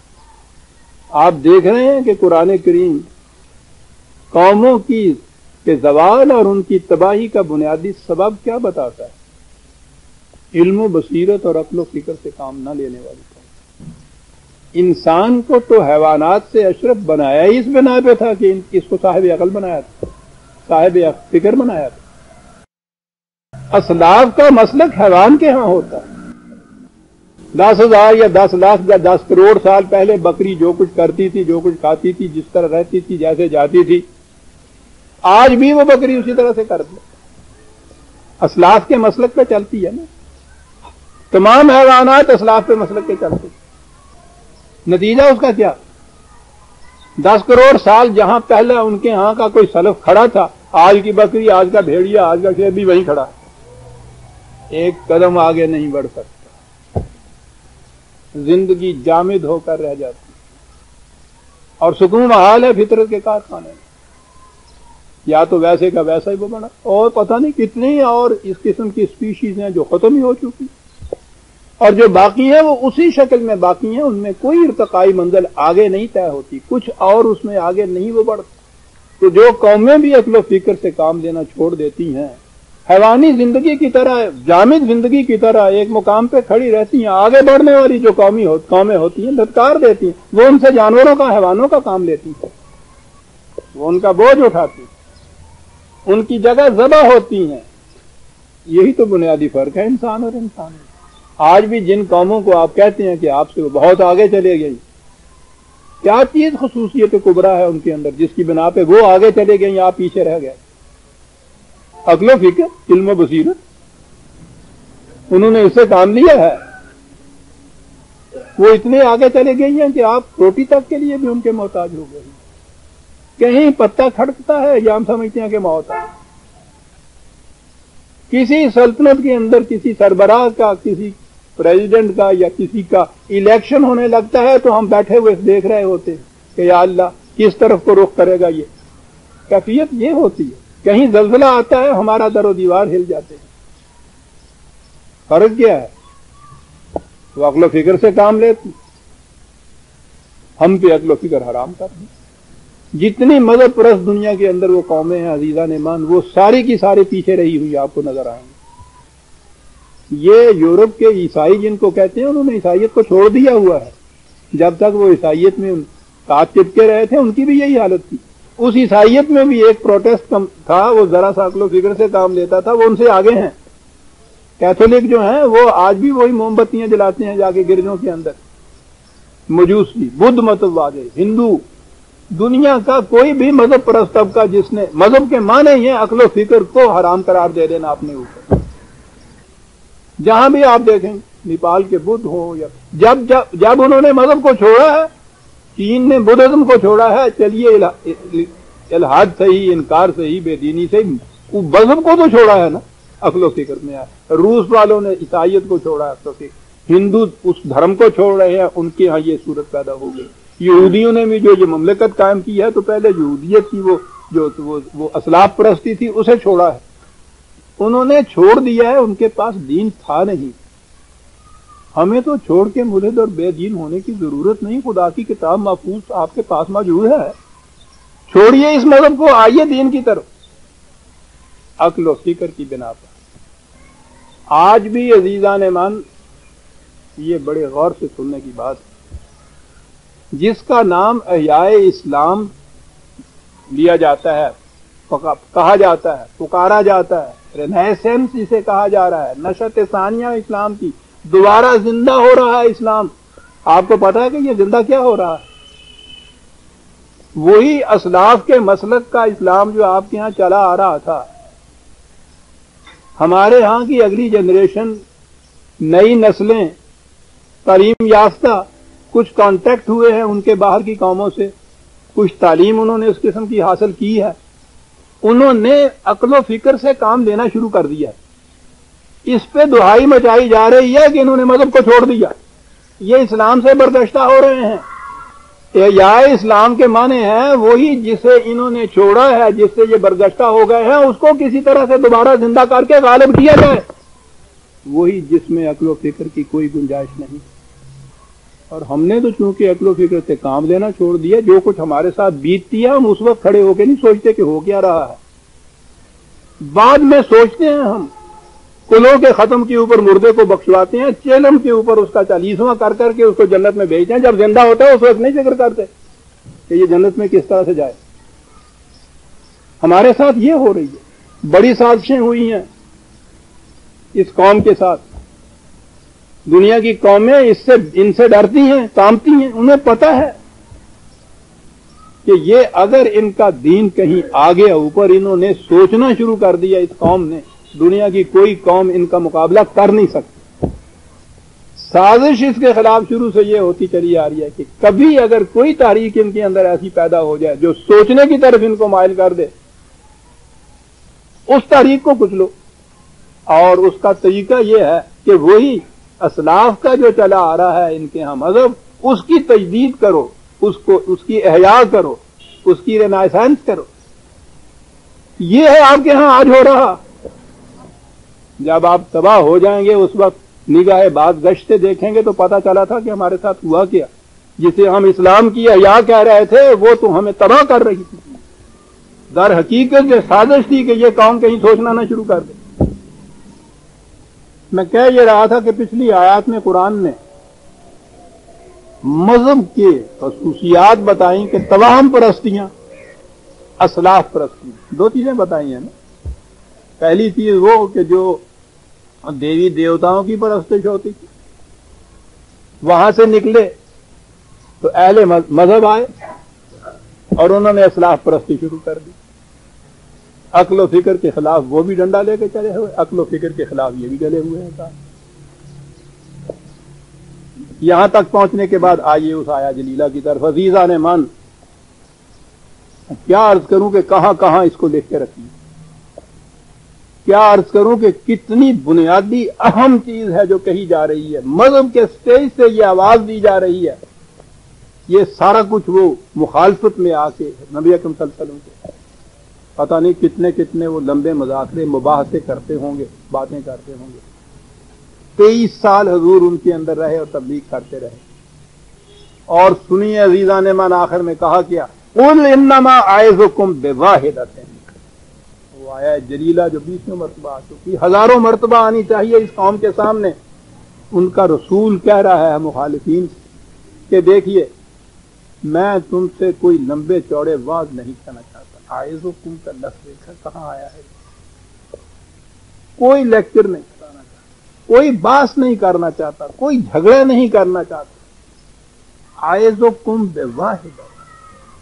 آپ دیکھ رہے ہیں کہ قرآن کریم قوموں کی زوال اور ان کی تباہی کا بنیادی سبب کیا بتاتا ہے؟ علم و بصیرت اور عقل و فکر سے کام نہ لینے والی قوم. انسان کو تو حیوانات سے اشرف بنایا ہی اس بنا پہ تھا کہ اس کو صاحب عقل بنایا تھا، صاحب فکر بنایا تھا. اسلاف کا مسلک حیوان کے ہاں ہوتا ہے. 10,000 یا 10 لاکھ یا 10 کروڑ سال پہلے بکری جو کچھ کرتی تھی، جو کچھ کھاتی تھی، جس طرح رہتی تھی، جیسے جاتی تھی، آج بھی وہ بکری اسی طرح سے کرتی. اسلاف کے مسلک پہ چلتی ہے نا. تمام حیوانات اسلاف کے مسلک پہ چلتے. نتیجہ اس کا کیا؟ 10 کروڑ سال جہاں پہلے ان کے ہاں کا کوئی سلف کھڑا تھا، آج کی بکری، آج کا بھیڑیا، آج کا شیر بھی وہیں کھڑا، ایک قدم آگے نہیں بڑھ سکتا. زندگی جامد ہو کر رہ جاتی اور سکون محال ہے فطرت کے کارخانے میں. یا تو ویسے کا ویسا ہی وہ بنا، اور پتہ نہیں کتنی اور اس قسم کی اسپیشیز ہیں جو ختم ہی ہو چکی، اور جو باقی ہیں وہ اسی شکل میں باقی ہیں. ان میں کوئی ارتقائی منزل آگے نہیں طے ہوتی، کچھ اور اس میں آگے نہیں وہ بڑھتا. تو جو قومیں بھی عقل و فکر سے کام لینا چھوڑ دیتی ہیں، حیوانی زندگی کی طرح، جامد زندگی کی طرح ایک مقام پہ کھڑی رہتی ہیں، آگے بڑھنے والی جو قومیں ہوتی ہیں دھتکار دیتی ہیں. وہ ان سے جانوروں کا، حیوانوں کا کام لیتی ہیں، وہ ان کا بوجھ اٹھاتی ہیں، ان کی جگہ ذبح ہوتی ہیں. یہی تو بنیادی فرق ہے انسان اور انسان. آج بھی جن قوموں کو آپ کہتے ہیں کہ آپ سے وہ بہت آگے چلے گئی، کیا چیز خصوصیت کبرا ہے ان کے اندر جس کی بنا پہ وہ آگے چلے گئیں، آپ پیچھے رہ گئے؟ عقل و فکر، علم و بصیرت، انہوں نے اس سے کام لیا ہے. وہ اتنے آگے چلے گئی ہیں کہ آپ روٹی تک کے لیے بھی ان کے محتاج ہو گئے. کہیں پتا کھڑکتا ہے یا ہم سمجھتے ہیں کہ موت ہے. کسی سلطنت کے اندر کسی سربراہ کا، کسی پریزیڈنٹ کا یا کسی کا الیکشن ہونے لگتا ہے تو ہم بیٹھے ہوئے دیکھ رہے ہوتے ہیں کہ یا اللہ کس طرف کو رخ کرے گا. یہ کیفیت یہ ہوتی ہے. کہیں زلزلہ آتا ہے ہمارا در و دیوار ہل جاتے ہیں. فرق کیا ہے؟ وہ عقل و فکر سے کام لیتے، ہم پہ عقل و فکر حرام کر دیں. جتنی مذہب پرست دنیا کے اندر وہ قومیں ہیں عزیزان ایمان، وہ ساری کی ساری پیچھے رہی ہوئی آپ کو نظر آئیں گے. یہ یورپ کے عیسائی جن کو کہتے ہیں، انہوں نے عیسائیت کو چھوڑ دیا ہوا ہے. جب تک وہ عیسائیت میں ساتھ چپکے رہے تھے ان کی بھی یہی حالت تھی. اس عیسائیت میں بھی ایک پروٹیسٹ تھا، وہ ذرا سا عقل و فکر سے کام لیتا تھا، وہ ان سے آگے ہیں. کیتھولک جو ہیں وہ آج بھی وہی موم بتیاں جلاتے ہیں جا کے گرجوں کے اندر. مجوسی، بدھ مت والے، ہندو، دنیا کا کوئی بھی مذہب پرست طبقہ جس نے، مذہب کے معنی ہی ہیں عقل و فکر کو حرام قرار دے دینا اپنے اوپر. جہاں بھی آپ دیکھیں، نیپال کے بدھ ہوں یا جب انہوں نے مذہب کو چھوڑا ہے، چین نے بدھزم کو چھوڑا ہے، چلیے الحاد صحیح، انکار صحیح، بے دینی صحیح، وہ مذہب کو تو چھوڑا ہے نا، عقل و فکر میں آیا. روس والوں نے عیسائیت کو چھوڑا ہے، تو ہندو اس دھرم کو چھوڑ رہے ہیں، ان کے ہاں یہ صورت پیدا ہو گئی. یہودیوں نے بھی جو یہ مملکت قائم کی ہے تو پہلے یہودیت کی وہ اسلاف پرستی تھی، اسے چھوڑا ہے. انہوں نے چھوڑ دیا ہے، ان کے پاس دین تھا نہیں. ہمیں تو چھوڑ کے ملحد اور بے دین ہونے کی ضرورت نہیں. خدا کی کتاب محفوظ آپ کے پاس موجود ہے. چھوڑیے اس مذہب کو، آئیے دین کی طرف عقل و فکر کی بنا پر. آج بھی عزیزان ایمان، یہ بڑے غور سے سننے کی بات ہے، جس کا نام احیاء اسلام لیا جاتا ہے، کہا جاتا ہے، پکارا جاتا ہے، رینیسنس اسے کہا جا رہا ہے، نشأت ثانیہ اسلام کی، دوبارہ زندہ ہو رہا ہے اسلام. آپ کو پتا ہے کہ یہ زندہ کیا ہو رہا ہے؟ وہی اسلاف کے مسلک کا اسلام جو آپ کے ہاں چلا آ رہا تھا. ہمارے ہاں کی اگلی جنریشن، نئی نسلیں، تعلیم یافتہ، کچھ کانٹیکٹ ہوئے ہیں ان کے باہر کی قوموں سے، کچھ تعلیم انہوں نے اس قسم کی حاصل کی ہے، انہوں نے عقل و فکر سے کام لینا شروع کر دیا. اس پہ دہائی مچائی جا رہی ہے کہ انہوں نے مذہب کو چھوڑ دیا، یہ اسلام سے برداشتہ ہو رہے ہیں. یا اسلام کے معنی ہیں وہی جسے انہوں نے چھوڑا ہے، جس سے یہ برداشتہ ہو گئے ہیں، اس کو کسی طرح سے دوبارہ زندہ کر کے غالب کیا جائے، وہی جس میں عقل و فکر کی کوئی گنجائش نہیں. اور ہم نے تو چونکہ عقل و فکر سے کام لینا چھوڑ دیا، جو کچھ ہمارے ساتھ بیتتی ہے ہم اس وقت کھڑے ہو کے نہیں سوچتے کہ ہو کیا رہا ہے. بعد میں سوچتے ہیں ہم پلوں کے ختم کے اوپر مردے کو بخشواتے ہیں، چیلم کے اوپر اس کا 40واں کر کر کے اس کو جنت میں بھیجتے ہیں، جب زندہ ہوتا ہے اس وقت نہیں ذکر کرتے کہ یہ جنت میں کس طرح سے جائے۔ ہمارے ساتھ یہ ہو رہی ہے، بڑی سازشیں ہوئی ہیں اس قوم کے ساتھ۔ دنیا کی قومیں ان سے ڈرتی ہیں، کانپتی ہیں، انہیں پتہ ہے کہ یہ اگر ان کا دین کہیں آگے اوپر انہوں نے سوچنا شروع کر دیا، اس قوم نے، دنیا کی کوئی قوم ان کا مقابلہ کر نہیں سکتی۔ سازش اس کے خلاف شروع سے یہ ہوتی چلی آ رہی ہے کہ کبھی اگر کوئی تحریک ان کے اندر ایسی پیدا ہو جائے جو سوچنے کی طرف ان کو مائل کر دے، اس تحریک کو کچھ لو۔ اور اس کا طریقہ یہ ہے کہ وہی اسلاف کا جو چلا آ رہا ہے ان کے ہاں مذہب، اس کی تجدید کرو، اس کی احیاء کرو، اس کی رینائسنس کرو۔ یہ ہے آپ کے ہاں آج ہو رہا۔ جب آپ تباہ ہو جائیں گے اس وقت نگاہ بعد گشتے دیکھیں گے تو پتہ چلا تھا کہ ہمارے ساتھ ہوا کیا۔ جسے ہم اسلام کی احیاء کہہ رہے تھے وہ تو ہمیں تباہ کر رہی تھی۔ در حقیقت یہ سازش تھی کہ یہ قوم کہیں سوچنا نہ شروع کر دے۔ میں کہہ یہ رہا تھا کہ پچھلی آیات میں قرآن نے مذہب کے خصوصیات بتائیں کہ توہم پرستیاں، اسلاف پرستیاں، دو چیزیں بتائی ہیں نا۔ پہلی چیز وہ کہ جو دیوی دیوتاؤں کی پرستش ہوتی تھی، وہاں سے نکلے تو اہل مذہب آئے اور انہوں نے اسلاف پرستی شروع کر دی۔ عقل و فکر کے خلاف وہ بھی ڈنڈا لے کے چلے ہوئے، عقل و فکر کے خلاف یہ بھی چلے ہوئے ہیں۔ یہاں تک پہنچنے کے بعد آئیے اس آیا جلیلہ کی طرف۔ عزیزان من، کیا عرض کروں کہ کہاں کہاں اس کو لکھ کے رکھی، کیا عرض کروں کہ کتنی بنیادی اہم چیز ہے جو کہی جا رہی ہے، مذہب کے سٹیج سے یہ آواز دی جا رہی ہے۔ یہ سارا کچھ وہ مخالفت میں آ کے نبی اکرم صلی اللہ علیہ وسلم کے پتہ نہیں کتنے وہ لمبے مذاکرے مباحثے کرتے ہوں گے، باتیں کرتے ہوں گے۔ 23 سال حضور ان کے اندر رہے اور تبلیغ کرتے رہے۔ اور سنیے عزیزان من، آخر میں کہا کیا، قل انما اعظکم بواحدۃ۔ وہ آیا جلیلہ جو 20 مرتبہ آ چکی، ہزاروں مرتبہ آنی چاہیے اس قوم کے سامنے۔ ان کا رسول کہہ رہا ہے مخالفین کہ دیکھیے میں تم سے کوئی لمبے چوڑے وعظ نہیں کرنا چاہتا۔ اعظکم کا لفظ دیکھا کہاں آیا ہے۔ کوئی لیکچر نہیں کرانا چاہتا، کوئی بحث نہیں کرنا چاہتا، کوئی جھگڑے نہیں کرنا چاہتا۔ اعظکم بواحدۃ،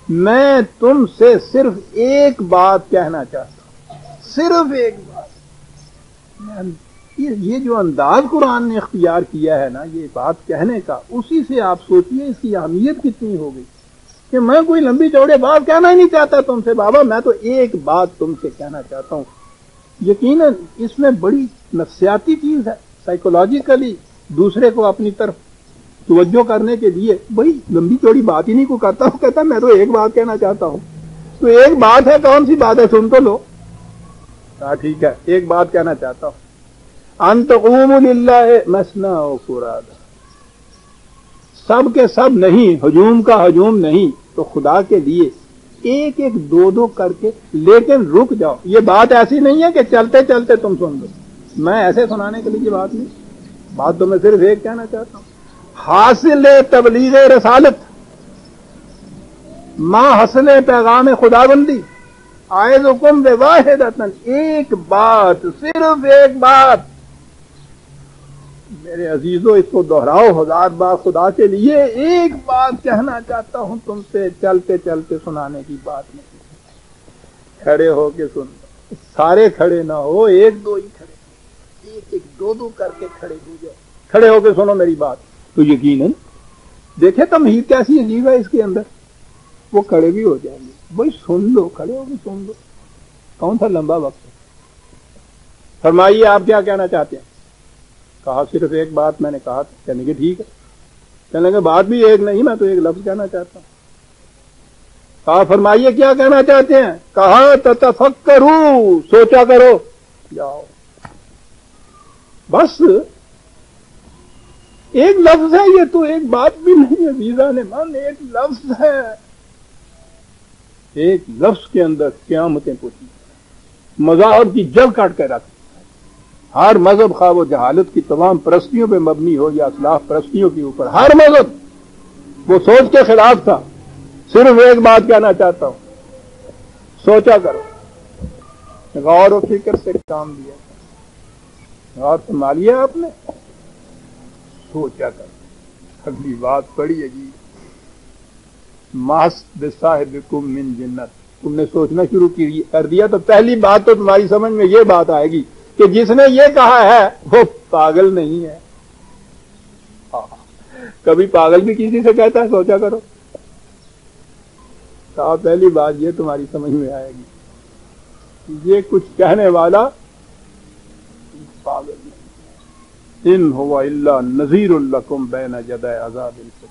میں تم سے صرف ایک بات کہنا چاہتا ہوں، صرف ایک بات۔ یہ جو انداز قرآن نے اختیار کیا ہے نا یہ بات کہنے کا، اسی سے آپ سوچئے اس کی اہمیت کتنی ہو گئی کہ میں کوئی لمبی چوڑے بات کہنا ہی نہیں چاہتا تم سے بابا، میں تو ایک بات تم سے کہنا چاہتا ہوں۔ یقیناً اس میں بڑی نفسیاتی چیز ہے، سائیکولوجیکلی دوسرے کو اپنی طرف توجہ کرنے کے لیے بڑی لمبی چوڑی بات ہی نہیں کو کرتا ہوں، کہتا میں تو ایک بات کہنا چاہتا ہوں۔ تو ایک بات ہے، کون سی بات ہے سن تو لو۔ ٹھیک ہے، ایک بات کہنا چاہتا ہوں، ان تقوموا للہ مثنی و فرادا، سب کے سب نہیں، ہجوم کا ہجوم نہیں، تو خدا کے لیے ایک ایک دو دو کر کے، لیکن رک جاؤ۔ یہ بات ایسی نہیں ہے کہ چلتے چلتے تم سن لو، میں ایسے سنانے کے لیے یہ بات نہیں، بات تو میں صرف ایک کہنا چاہتا ہوں۔ حاصل تبلیغ رسالت، ماں حاصل پیغام خدا بندی، اعظکم بواحدۃ، ایک بات، صرف ایک بات۔ میرے عزیزو اس کو دہراؤ 1000 بار، خدا کے لیے ایک بات کہنا چاہتا ہوں تم سے، چلتے چلتے سنانے کی بات نہیں۔ کھڑے ہو کے سن لو، سارے کھڑے نہ ہو، ایک دو ہی کھڑے، ایک ایک دو دو کر کے کھڑے ہو جاؤ، کھڑے ہو کے سنو میری بات۔ تو یقیناً دیکھیں تمہید کیسی عجیب ہے اس کے اندر، وہ کھڑے بھی ہو جائیں گے۔ بھائی سن لو، کھڑے ہو کے سن لو، کون سا لمبا وقت ہے۔ فرمائیے آپ کیا کہنا چاہتے ہیں؟ کہا صرف ایک بات میں نے کہا تھا۔ کہنے کے ٹھیک ہے، کہنے لگے بات بھی ایک نہیں، میں تو ایک لفظ کہنا چاہتا ہوں۔ کہا فرمائیے کیا کہنا چاہتے ہیں؟ کہا تتفکروا، سوچا کرو، جاؤ۔ بس ایک لفظ ہے یہ، تو ایک بات بھی نہیں ہے عزیزان من، ایک لفظ ہے۔ ایک لفظ کے اندر قیامتیں پوچھی، مذاہب کی جڑ کاٹ کے رکھ۔ ہر مذہب خواہ وہ جہالت کی تمام پرستیوں پہ مبنی ہو یا اسلاف پرستیوں کے اوپر، ہر مذہب وہ سوچ کے خلاف تھا. صرف ایک بات کہنا چاہتا ہوں، سوچا کرو، غور و فکر سے کام لیا، غور فرما لیا آپ نے، سوچا کرو. اگلی بات پڑی عجیب، ماس بصاحبکم من جنت. تم نے سوچنا شروع کر دیا تو پہلی بات تو تمہاری سمجھ میں یہ بات آئے گی کہ جس نے یہ کہا ہے وہ پاگل نہیں ہے. کبھی پاگل بھی کسی سے کہتا ہے؟ سوچا کرو. کہا پہلی بات یہ تمہاری سمجھ میں آئے گی، یہ کچھ کہنے والا پاگل نہیں. ان هو الا نذیر لکم بین یدی عذاب شدید.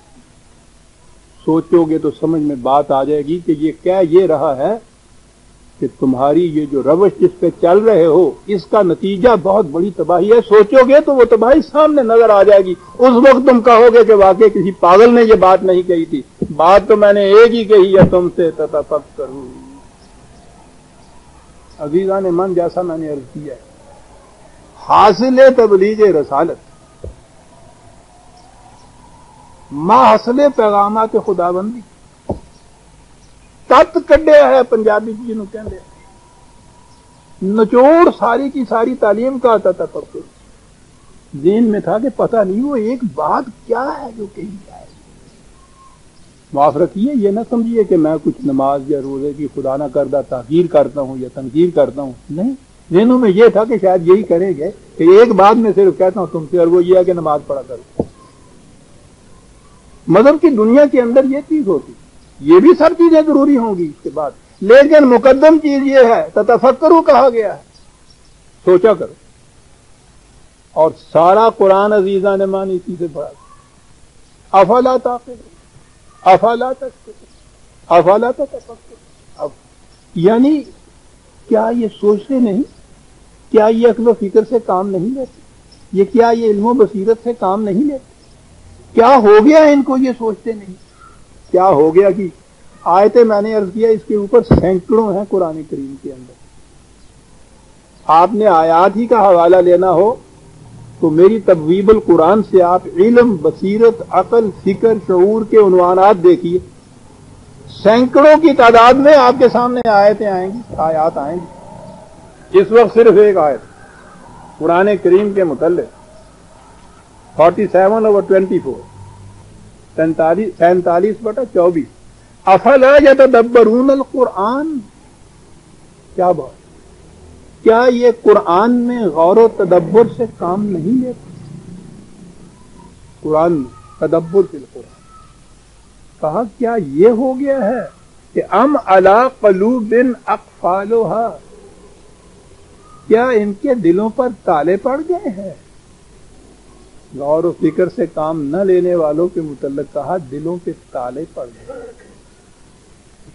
سوچو گے تو سمجھ میں بات آ جائے گی کہ یہ کیا یہ رہا ہے کہ تمہاری یہ جو روش جس پہ چل رہے ہو اس کا نتیجہ بہت بڑی تباہی ہے. سوچو گے تو وہ تباہی سامنے نظر آ جائے گی. اس وقت تم کہو گے کہ واقعی کسی پاگل نے یہ بات نہیں کہی تھی. بات تو میں نے ایک ہی کہی ہے تم سے، تتفکروا. عزیزان من، جیسا میں نے عرض کیا ہے، حاصل تبلیغ رسالت حاصل پیغامات خداوندی تت کڈیا ہے پنجابی جنہوں کہتے ہیں، نچوڑ ساری کی ساری تعلیم کا آتا تھا. ذہن میں تھا کہ پتہ نہیں وہ ایک بات کیا ہے جو کہی جائے. معاف رکھیے، یہ نہ سمجھیے کہ میں کچھ نماز یا روزے کی خدا نہ کردہ تاخیر کرتا ہوں یا تنقید کرتا ہوں. نہیں، ذہنوں میں یہ تھا کہ شاید یہی کریں گے کہ ایک بات میں صرف کہتا ہوں تم سے، اور وہ یہ ہے کہ نماز پڑھا کرو. مذہب کی دنیا کے اندر یہ چیز ہوتی، یہ بھی سب چیزیں ضروری ہوں گی اس کے بعد، لیکن مقدم چیز یہ ہے تتفکروا کہا گیا ہے، سوچا کرو. اور سارا قرآن عزیزان مان اسی سے پڑھا. افلا تعقلون، افلا تذکرون، افلا تتفکرون. یعنی کیا یہ سوچتے نہیں؟ کیا یہ عقل و فکر سے کام نہیں لیتے؟ یہ کیا یہ علم و بصیرت سے کام نہیں لیتے؟ کیا ہو گیا ان کو یہ سوچتے نہیں؟ کیا ہو گیا کہ آیتیں میں نے عرض کیا اس کے اوپر سینکڑوں ہیں قرآن کریم کے اندر. آپ نے آیات ہی کا حوالہ لینا ہو تو میری تبویب القرآن سے آپ علم، بصیرت، عقل، فکر، شعور کے عنوانات دیکھیے، سینکڑوں کی تعداد میں آپ کے سامنے آیتیں آئیں گی، آیات آئیں گی. اس وقت صرف ایک آیت قرآن کریم کے متعلق 47/24، 47/24، افلا یتدبرون القرآن. کیا بات، کیا یہ قرآن میں غور و تدبر سے کام نہیں لیتے؟ قرآن میں تدبر فی القرآن. کہا کیا یہ ہو گیا ہے کہ ام علی قلوب اقفالھا، کیا ان کے دلوں پر تالے پڑ گئے ہیں؟ غور و فکر سے کام نہ لینے والوں کے متعلق کہا دلوں پہ تالے پڑ گئے.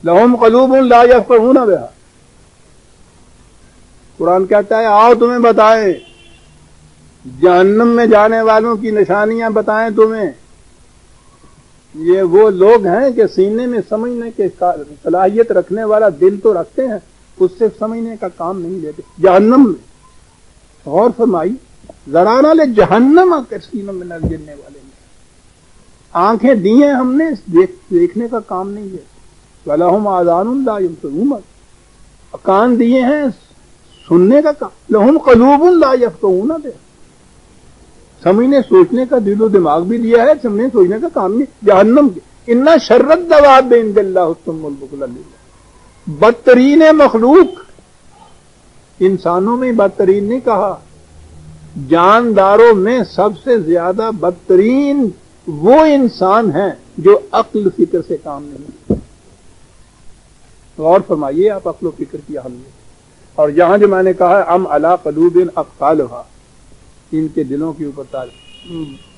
لہم قلوب لا یفقہون بہا. قرآن کہتا ہے آؤ تمہیں بتائیں، جہنم میں جانے والوں کی نشانیاں بتائیں تمہیں. یہ وہ لوگ ہیں کہ سینے میں سمجھنے کے صلاحیت رکھنے والا دل تو رکھتے ہیں، اس سے سمجھنے کا کام نہیں لیتے. جہنم میں غور فرمائی، ذرا نہ لے جہنم کر سینوں میں نہ گرنے والے میں. آنکھیں دی ہیں ہم نے، دیکھنے کا کام نہیں لیتے. وَلَهُمْ آذَانٌ لَا يَسْمَعُونَ، کان دیے ہیں سننے کا کام. لَهُمْ قُلُوبٌ لَا يَفْقَهُونَ بِهَا، سمجھنے سوچنے کا دل و دماغ بھی دیا ہے، سمجھنے سوچنے کا کام نہیں. جہنم کے اِنَّ شَرَّ الدَّوَابِّ عِندَ اللَّهِ الصُّمُّ الْبُكْمُ الْعُمْيُ، بدترین مخلوق انسانوں میں بدترین نہیں کہا، جانداروں میں سب سے زیادہ بدترین وہ انسان ہیں جو عقل فکر سے کام نہیں. غور فرمائیے آپ عقل و فکر کی اہمیت. اور یہاں جو میں نے کہا ام علی قلوب اقفالھا، ان کے دلوں کے اوپر تالے،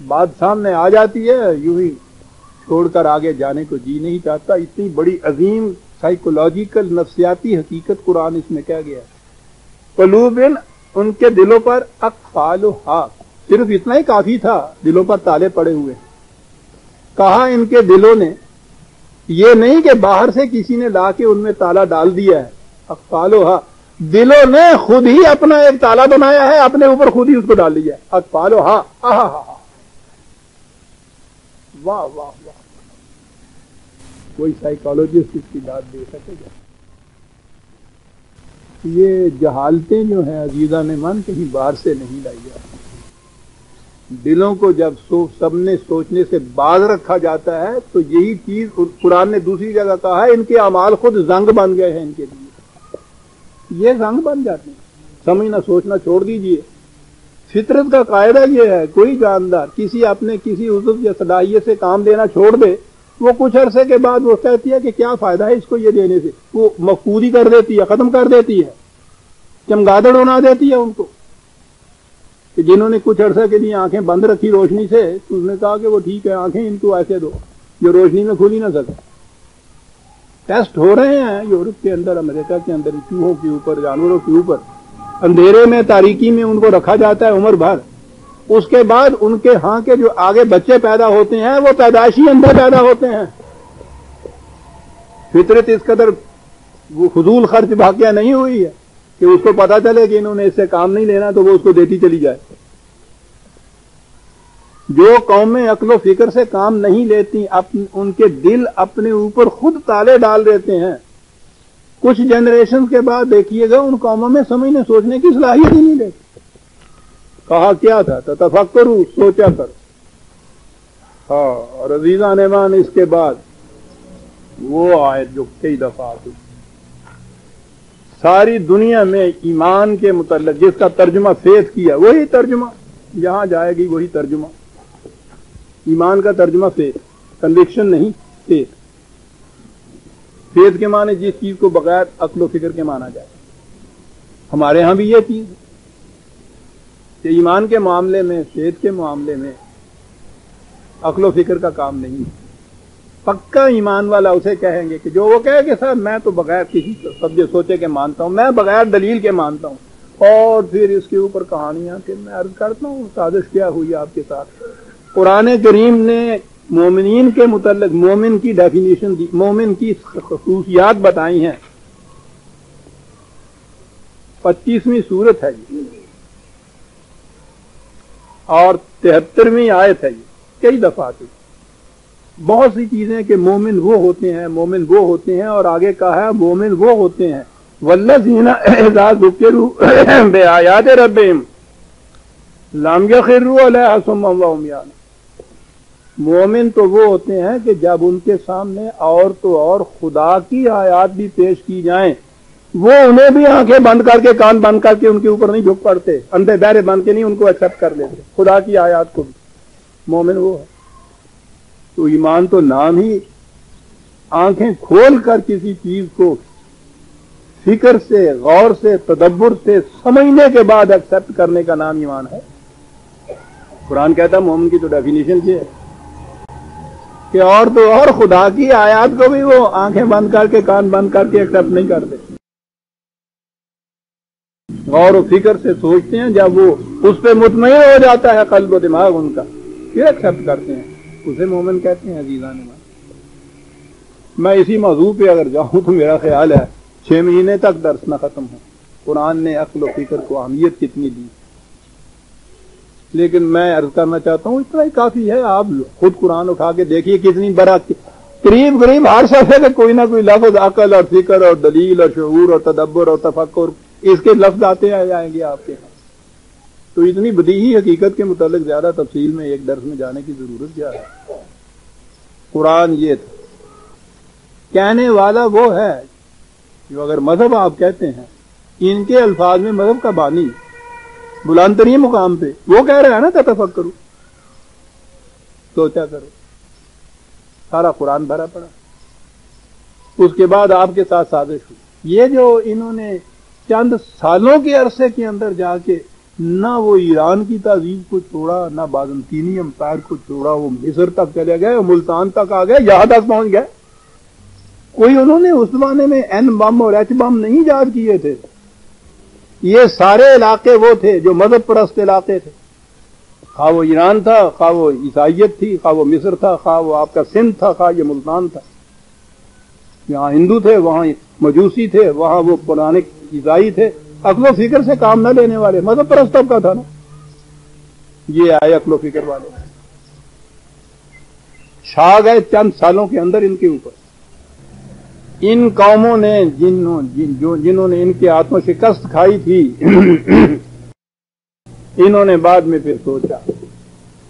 بات سامنے آ جاتی ہے، یوں ہی چھوڑ کر آگے جانے کو جی نہیں چاہتا. اتنی بڑی عظیم سائیکولوجیکل نفسیاتی حقیقت قرآن اس میں کہہ گیا ہے. قلوب ان کے دلوں پر اقفالھا، صرف اتنا ہی کافی تھا، دلوں پر تالے پڑے ہوئے. کہا ان کے دلوں نے، یہ نہیں کہ باہر سے کسی نے لا کے ان میں تالا ڈال دیا ہے. اقفالھا دلوں نے خود ہی اپنا ایک تالا بنایا ہے، اپنے اوپر خود ہی اس کو ڈال لیا ہے. پالو ہاں واہ واہ واہ. کوئی سائیکالوجسٹ اس کی بات دے سکے گا؟ یہ جہالتیں جو ہیں عزیزان من کہیں باہر سے نہیں لائی جاتی. دلوں کو جب سب نے سوچنے سے باز رکھا جاتا ہے تو یہی چیز قرآن نے دوسری جگہ کہا ہے، ان کے اعمال خود زنگ بن گئے ہیں ان کے لیے. یہ زنگ بن جاتے ہیں. سمجھنا سوچنا چھوڑ دیجئے. فطرت کا قاعدہ یہ ہے، کوئی جاندار کسی اپنے کسی عضو یا صلاحیت سے کام لینا چھوڑ دے، وہ کچھ عرصے کے بعد وہ کہتی ہے کہ کیا فائدہ ہے اس کو یہ دینے سے، وہ مفقودی کر دیتی ہے، ختم کر دیتی ہے، چمگادڑ بنا دیتی ہے ان کو. کہ جنہوں نے کچھ عرصے کے لیے آنکھیں بند رکھی روشنی سے، تو اس نے کہا کہ وہ ٹھیک ہے آنکھیں ان کو ایسے دو جو روشنی میں کھل ہی نہ سکے. ٹیسٹ ہو رہے ہیں یورپ کے اندر، امریکہ کے اندر، چوہوں کے اوپر، جانوروں کے اوپر. اندھیرے میں تاریکی میں ان کو رکھا جاتا ہے عمر بھر. اس کے بعد ان کے ہاں کے جو آگے بچے پیدا ہوتے ہیں وہ پیدائشی اندھے پیدا ہوتے ہیں. فطرت اس قدر وہ فضول خرچ واقعہ نہیں ہوئی ہے کہ اس کو پتا چلے کہ انہوں نے اس سے کام نہیں لینا تو وہ اس کو دیتی چلی جائے. جو قومیں عقل و فکر سے کام نہیں لیتی، ان کے دل اپنے اوپر خود تالے ڈال دیتے ہیں. کچھ جنریشن کے بعد دیکھیے گا ان قوموں میں سمجھنے سوچنے کی صلاحیت ہی نہیں رہتی. کہا کیا تھا؟ تفکروا، سوچا کر. ہاں، اور عزیزان ایمان اس کے بعد وہ آیت جو کئی دفعہ آتی ساری دنیا میں ایمان کے متعلق، جس کا ترجمہ فیتھ کیا وہی ترجمہ یہاں جائے گی، وہی ترجمہ. ایمان کا ترجمہ فیتھ، کنوکشن نہیں، فیتھ. فیتھ کے معنی جس چیز کو بغیر عقل و فکر کے مانا جائے. ہمارے ہاں بھی یہ چیز ہے کہ ایمان کے معاملے میں، فیتھ کے معاملے میں عقل و فکر کا کام نہیں. پکا ایمان والا اسے کہیں گے کہ جو وہ کہے کہ صاحب میں تو بغیر کسی سبجے سوچے کے مانتا ہوں، میں بغیر دلیل کے مانتا ہوں. اور پھر اس کے اوپر کہانیاں کہ میں عرض کرتا ہوں سازش کیا ہوئی آپ کے ساتھ. قرآن کریم نے مومنین کے متعلق مومن کی ڈیفینیشن دی، مومن کی خصوصیات بتائی ہیں. 25ویں سورت ہے یہ اور 73ویں آیت ہے. یہ کئی دفعہ آتی بہت سی چیزیں کہ مومن وہ ہوتے ہیں، مومن وہ ہوتے ہیں، اور آگے کہا ہے مومن وہ ہوتے ہیں والذین اذا ذکروا بآیات ربہم لم یخروا علیہا صما وعمیانا. مومن تو وہ ہوتے ہیں کہ جب ان کے سامنے اور تو اور خدا کی آیات بھی پیش کی جائیں وہ انہیں بھی آنکھیں بند کر کے، کان بند کر کے ان کے اوپر نہیں جھک پڑتے، اندھے بہرے بن کے نہیں ان کو ایکسپٹ کر لیتے خدا کی آیات کو بھی. مومن وہ ہے. تو ایمان تو نام ہی آنکھیں کھول کر کسی چیز کو فکر سے، غور سے، تدبر سے سمجھنے کے بعد ایکسپٹ کرنے کا نام ایمان ہے. قرآن کہتا ہے مومن کی تو ڈیفینیشن یہ ہے کہ اور تو اور خدا کی آیات کو بھی وہ آنکھیں بند کر کے، کان بند کر کے ایکسپٹ نہیں کرتے، غور و فکر سے سوچتے ہیں. جب وہ اس پہ مطمئن ہو جاتا ہے قلب و دماغ ان کا، پھر ایکسپٹ کرتے ہیں. اسے مومن کہتے ہیں. عزیزان میں اسی موضوع پہ اگر جاؤں تو میرا خیال ہے 6 مہینے تک درس نہ ختم ہو. قرآن نے عقل و فکر کو اہمیت کتنی دی. لیکن میں عرض کرنا چاہتا ہوں اتنا ہی کافی ہے. آپ خود قرآن اٹھا کے دیکھیے کتنی بڑا قریب قریب ہر صفحے میں کوئی نہ کوئی لفظ عقل اور فکر اور دلیل اور شعور اور تدبر اور تفکر اس کے لفظ آتے جائیں گے آپ کے ہاں. تو اتنی بدیہی حقیقت کے متعلق زیادہ تفصیل میں ایک درس میں جانے کی ضرورت کیا ہے. قرآن یہ تھا. کہنے والا وہ ہے جو اگر مذہب آپ کہتے ہیں ان کے الفاظ میں مذہب کا بانی بلند ترین مقام پہ وہ کہہ رہے ہیں نا تفکر کرو، سوچا کرو. سارا قرآن بھرا پڑا. اس کے بعد آپ کے ساتھ سازش ہوئی. یہ جو انہوں نے چند سالوں کے عرصے کے اندر جا کے نہ وہ ایران کی تہذیب کو چھوڑا، نہ بازنطینی امپائر کو چھوڑا، وہ مصر تک چلے گئے، ملتان تک آ گئے، یہاں تک پہنچ گئے. کوئی انہوں نے اس زمانے میں این بم اور ایچ بم نہیں ایجاد کیے تھے. یہ سارے علاقے وہ تھے جو مذہب پرست علاقے تھے. خواہ وہ ایران تھا، خواہ وہ عیسائیت تھی، خواہ وہ مصر تھا، خواہ وہ آپ کا سندھ تھا، خواہ یہ ملتان تھا. یہاں ہندو تھے، وہاں مجوسی تھے، وہاں وہ پرانے عیسائی تھے، عقل و فکر سے کام نہ لینے والے، مذہب پرست طبقہ تھا نا. یہ آئے عقل و فکر والے، چھا گئے چند سالوں کے اندر ان کے اوپر. ان قوموں نے جنہوں نے ان کے ہاتھوں شکست کھائی تھی انہوں نے بعد میں پھر سوچا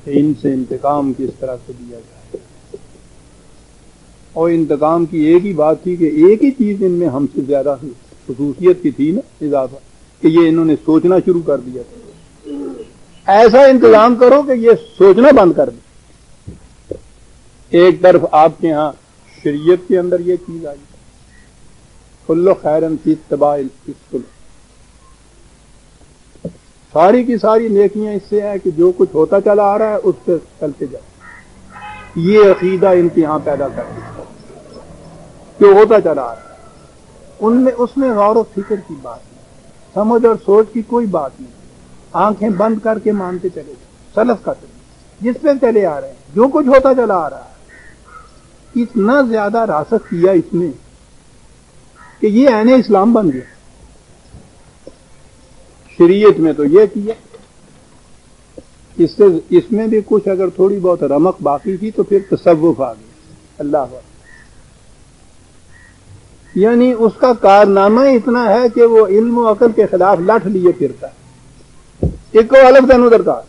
کہ ان سے انتقام کس طرح سے دیا جائے. اور انتقام کی ایک ہی بات تھی کہ ایک ہی چیز ان میں ہم سے زیادہ خصوصیت کی تھی نا، اضافہ، کہ یہ انہوں نے سوچنا شروع کر دیا تھا. ایسا انتظام کرو کہ یہ سوچنا بند کر دے. ایک طرف آپ کے ہاں شریعت کے اندر یہ چیز آئی، کل خیرن فی اتباع السنہ، ساری کی ساری نیکیاں اس سے ہیں کہ جو کچھ ہوتا چلا آ رہا ہے اس سے چلتے جائے. یہ عقیدہ ان کے یہاں پیدا کر دیا جو ہوتا چلا آ رہا ہے. اس میں غور و فکر کی بات نہیں، سمجھ اور سوچ کی کوئی بات نہیں. آنکھیں بند کر کے مانتے چلے جائیں. سلف کا طریقہ جس پہ چلے آ رہے ہیں، جو کچھ ہوتا چلا آ رہا ہے، اتنا زیادہ راسخ کیا اس نے کہ یہ عین اسلام بن گیا. شریعت میں تو یہ کیا، اس میں بھی کچھ اگر تھوڑی بہت رمق باقی تھی تو پھر تصوف آ گیا. اللہ اکبر. یعنی اس کا کارنامہ اتنا ہے کہ وہ علم و عقل کے خلاف لٹ لیے پھرتا ہے. ایک کو الگ دن ادھر کا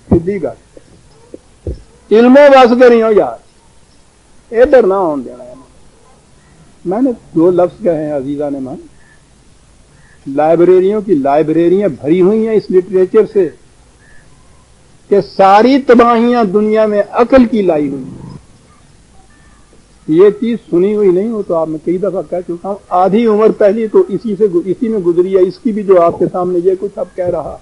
سیدھی گل، علم و بس کری ہو یار، ادھر نہ ہون دینا ہے. میں نے دو لفظ کہے ہیں عزیزہ نے مان، لائبریریوں کی لائبریریاں بھری ہوئی ہیں اس لٹریچر سے کہ ساری تباہیاں دنیا میں عقل کی لائی ہوئی ہیں. یہ چیز سنی ہوئی نہیں ہو تو آپ میں کئی دفعہ کہہ چکا ہوں. آدھی عمر پہلی تو اسی میں گزری ہے، اس کی بھی جو آپ کے سامنے یہ کچھ اب کہہ رہا،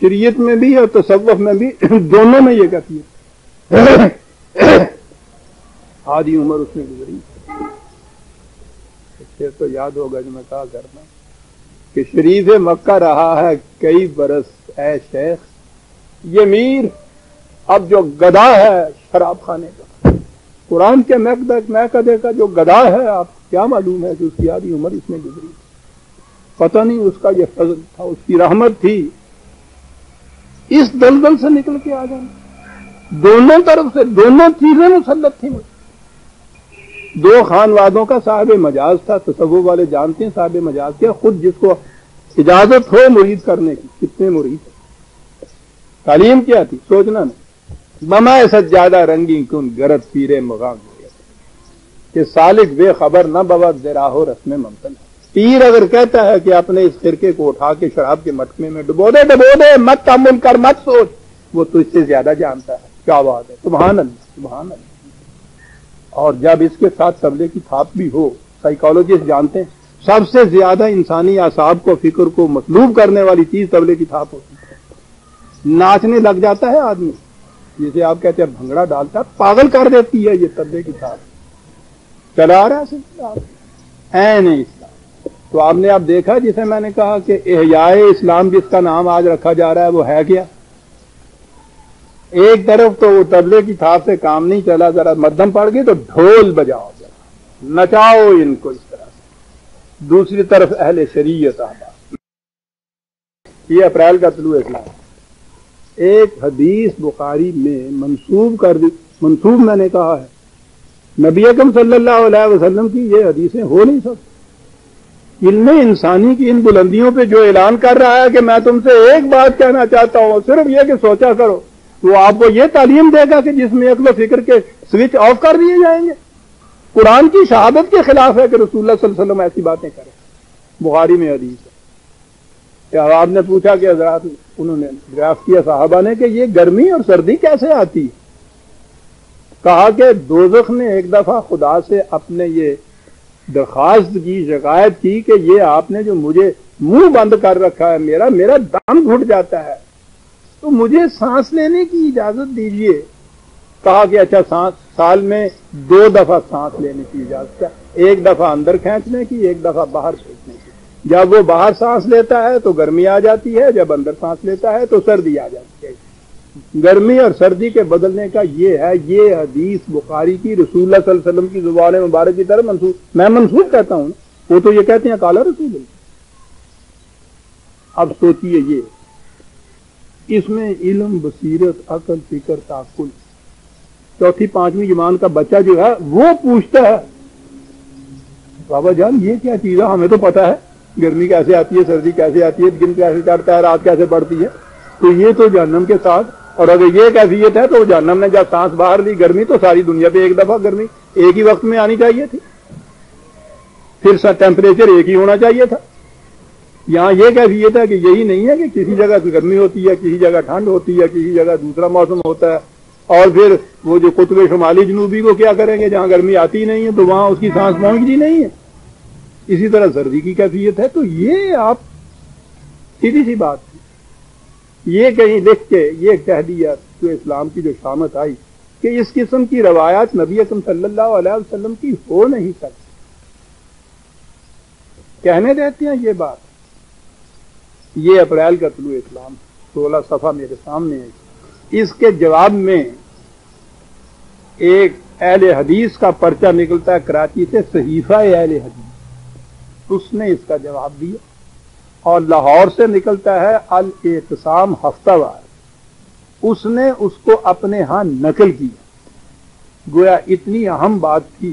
شریعت میں بھی اور تصوف میں بھی، دونوں میں یہ کہتی ہے. آدھی عمر اس میں گزری. پھر تو یاد ہوگا جو میں کہا کرنا کہ شریف مکہ رہا ہے کئی برس اے شیخ، یہ میر اب جو گدا ہے شراب خانے کا، قرآن کے محکدے کا جو گدا ہے، آپ کیا معلوم ہے کہ اس کی آدھی عمر اس میں گزری. پتہ نہیں اس کا یہ فضل تھا، اس کی رحمت تھی اس دلدل سے نکل کے آ جانا. دونوں طرف سے دونوں چیزیں مسلط تھیں. دو خانوادوں کا صاحب مجاز تھا، تصوف والے جانتے ہیں صاحب مجاز کیا، خود جس کو اجازت ہو مرید کرنے کی. کتنے مرید؟ تعلیم کیا تھی سوچنا نہیں. مما سجادہ رنگی کن گرد پیرے مغاں کہ سالک بے خبر نہ بوت زراہو رسم ممتن. پیر اگر کہتا ہے کہ اپنے اس فرقے کو اٹھا کے شراب کے مٹکے میں ڈبو دے مت تعمل کر مت سوچ، وہ تو اس سے زیادہ جانتا ہے. کیا بات ہے، سبحان اللہ سبحان اللہ. اور جب اس کے ساتھ تبلے کی تھاپ بھی ہو، سائیکالوجسٹ جانتے ہیں سب سے زیادہ انسانی اعصاب کو فکر کو مطلوب کرنے والی چیز تبلے کی تھاپ ہوتی ہے. ناچنے لگ جاتا ہے آدمی، جسے آپ کہتے ہیں بھنگڑا ڈالتا ہے، پاگل کر دیتی ہے یہ تبلے کی تھاپ. چلا رہا ہے عین اسلام. تو آپ نے اب دیکھا جسے میں نے کہا کہ احیاء اسلام جس کا نام آج رکھا جا رہا ہے وہ ہے کیا؟ ایک طرف تو وہ تبلے کی تھاپ سے کام نہیں چلا، ذرا مدھم پڑ گئی تو ڈھول بجاؤ، ذرا نچاؤ ان کو اس طرح سے. دوسری طرف اہل شریعت آباد. یہ اپریل کا طلوع اسلام. ایک حدیث بخاری میں منسوب میں نے کہا ہے نبی اکرم صلی اللہ علیہ وسلم کی یہ حدیثیں ہو نہیں سکتی. علم انسانی کی ان بلندیوں پہ جو اعلان کر رہا ہے کہ میں تم سے ایک بات کہنا چاہتا ہوں، صرف یہ کہ سوچا کرو، وہ آپ کو یہ تعلیم دے گا کہ جس میں عقل و فکر کے سوئچ آف کر دیے جائیں گے. قرآن کی شہادت کے خلاف ہے کہ رسول اللہ صلی اللہ علیہ وسلم ایسی باتیں کریں. بخاری میں حدیث ہے کہ آپ نے پوچھا کہ حضرات، انہوں نے دریافت کیا صحابہ نے کہ یہ گرمی اور سردی کیسے آتی؟ کہا کہ دوزخ نے ایک دفعہ خدا سے اپنے یہ درخواست کی، شکایت کی کہ یہ آپ نے جو مجھے منہ بند کر رکھا ہے، میرا دم گھٹ جاتا ہے، تو مجھے سانس لینے کی اجازت دیجیے. کہا کہ اچھا سال میں 2 دفعہ سانس لینے کی اجازت ہے، ایک دفعہ اندر کھینچنے کی، ایک دفعہ باہر پھینکنے کی. جب وہ باہر سانس لیتا ہے تو گرمی آ جاتی ہے، جب اندر سانس لیتا ہے تو سردی آ جاتی ہے. گرمی اور سردی کے بدلنے کا یہ ہے، یہ حدیث بخاری کی رسول اللہ صلی اللہ علیہ وسلم کی زبان مبارک کی طرف منسوخ، میں منسوخ کہتا ہوں، وہ تو یہ کہتے ہیں قال رسول اللہ۔ اب سوچئے یہ اس میں علم، بصیرت، عقل، فکر، تعقل، چوتھی پانچویں جمان کا بچہ جو ہے وہ پوچھتا ہے بابا جان یہ کیا چیز ہے، ہمیں تو پتا ہے گرمی کیسے آتی ہے، سردی کیسے آتی ہے، دن کیسے چڑھتا ہے، رات کیسے پڑتی ہے، تو یہ تو جہنم کے ساتھ، اور اگر یہ کیفیت ہے تو جہنم نے جب سانس باہر لی گرمی تو ساری دنیا پہ ایک دفعہ گرمی ایک ہی وقت میں آنی چاہیے تھی، پھر ٹیمپریچر ایک ہی ہونا چاہیے تھا۔ یہاں یہ کیفیت ہے کہ یہی نہیں ہے کہ کسی جگہ گرمی ہوتی ہے، کسی جگہ ٹھنڈ ہوتی ہے، کسی جگہ دوسرا موسم ہوتا ہے، اور پھر وہ جو قطب شمالی جنوبی کو کیا کریں گے، جہاں گرمی آتی نہیں ہے تو وہاں اس کی سانس پہنچتی نہیں ہے۔ اسی طرح سردی کی کیفیت ہے، تو یہ آپ سیدھی سی بات تھی، یہ کہیں لکھ کے یہ کہہ دیا جو اسلام کی جو شامت آئی کہ اس قسم کی روایات نبی اکرم صلی اللہ علیہ وسلم کی ہو نہیں سکتی، کہنے دیتے ہیں یہ بات۔ یہ اپریل کا طلوع اسلام 16 صفحہ میرے سامنے ہے، اس کے جواب میں ایک اہل حدیث کا پرچہ نکلتا ہے کراچی سے، صحیفہ اہل حدیث، اس نے اس کا جواب دیا، اور لاہور سے نکلتا ہے الاعتصام ہفتہ وار، اس نے اس کو اپنے ہاں نقل کیا، گویا اتنی اہم بات تھی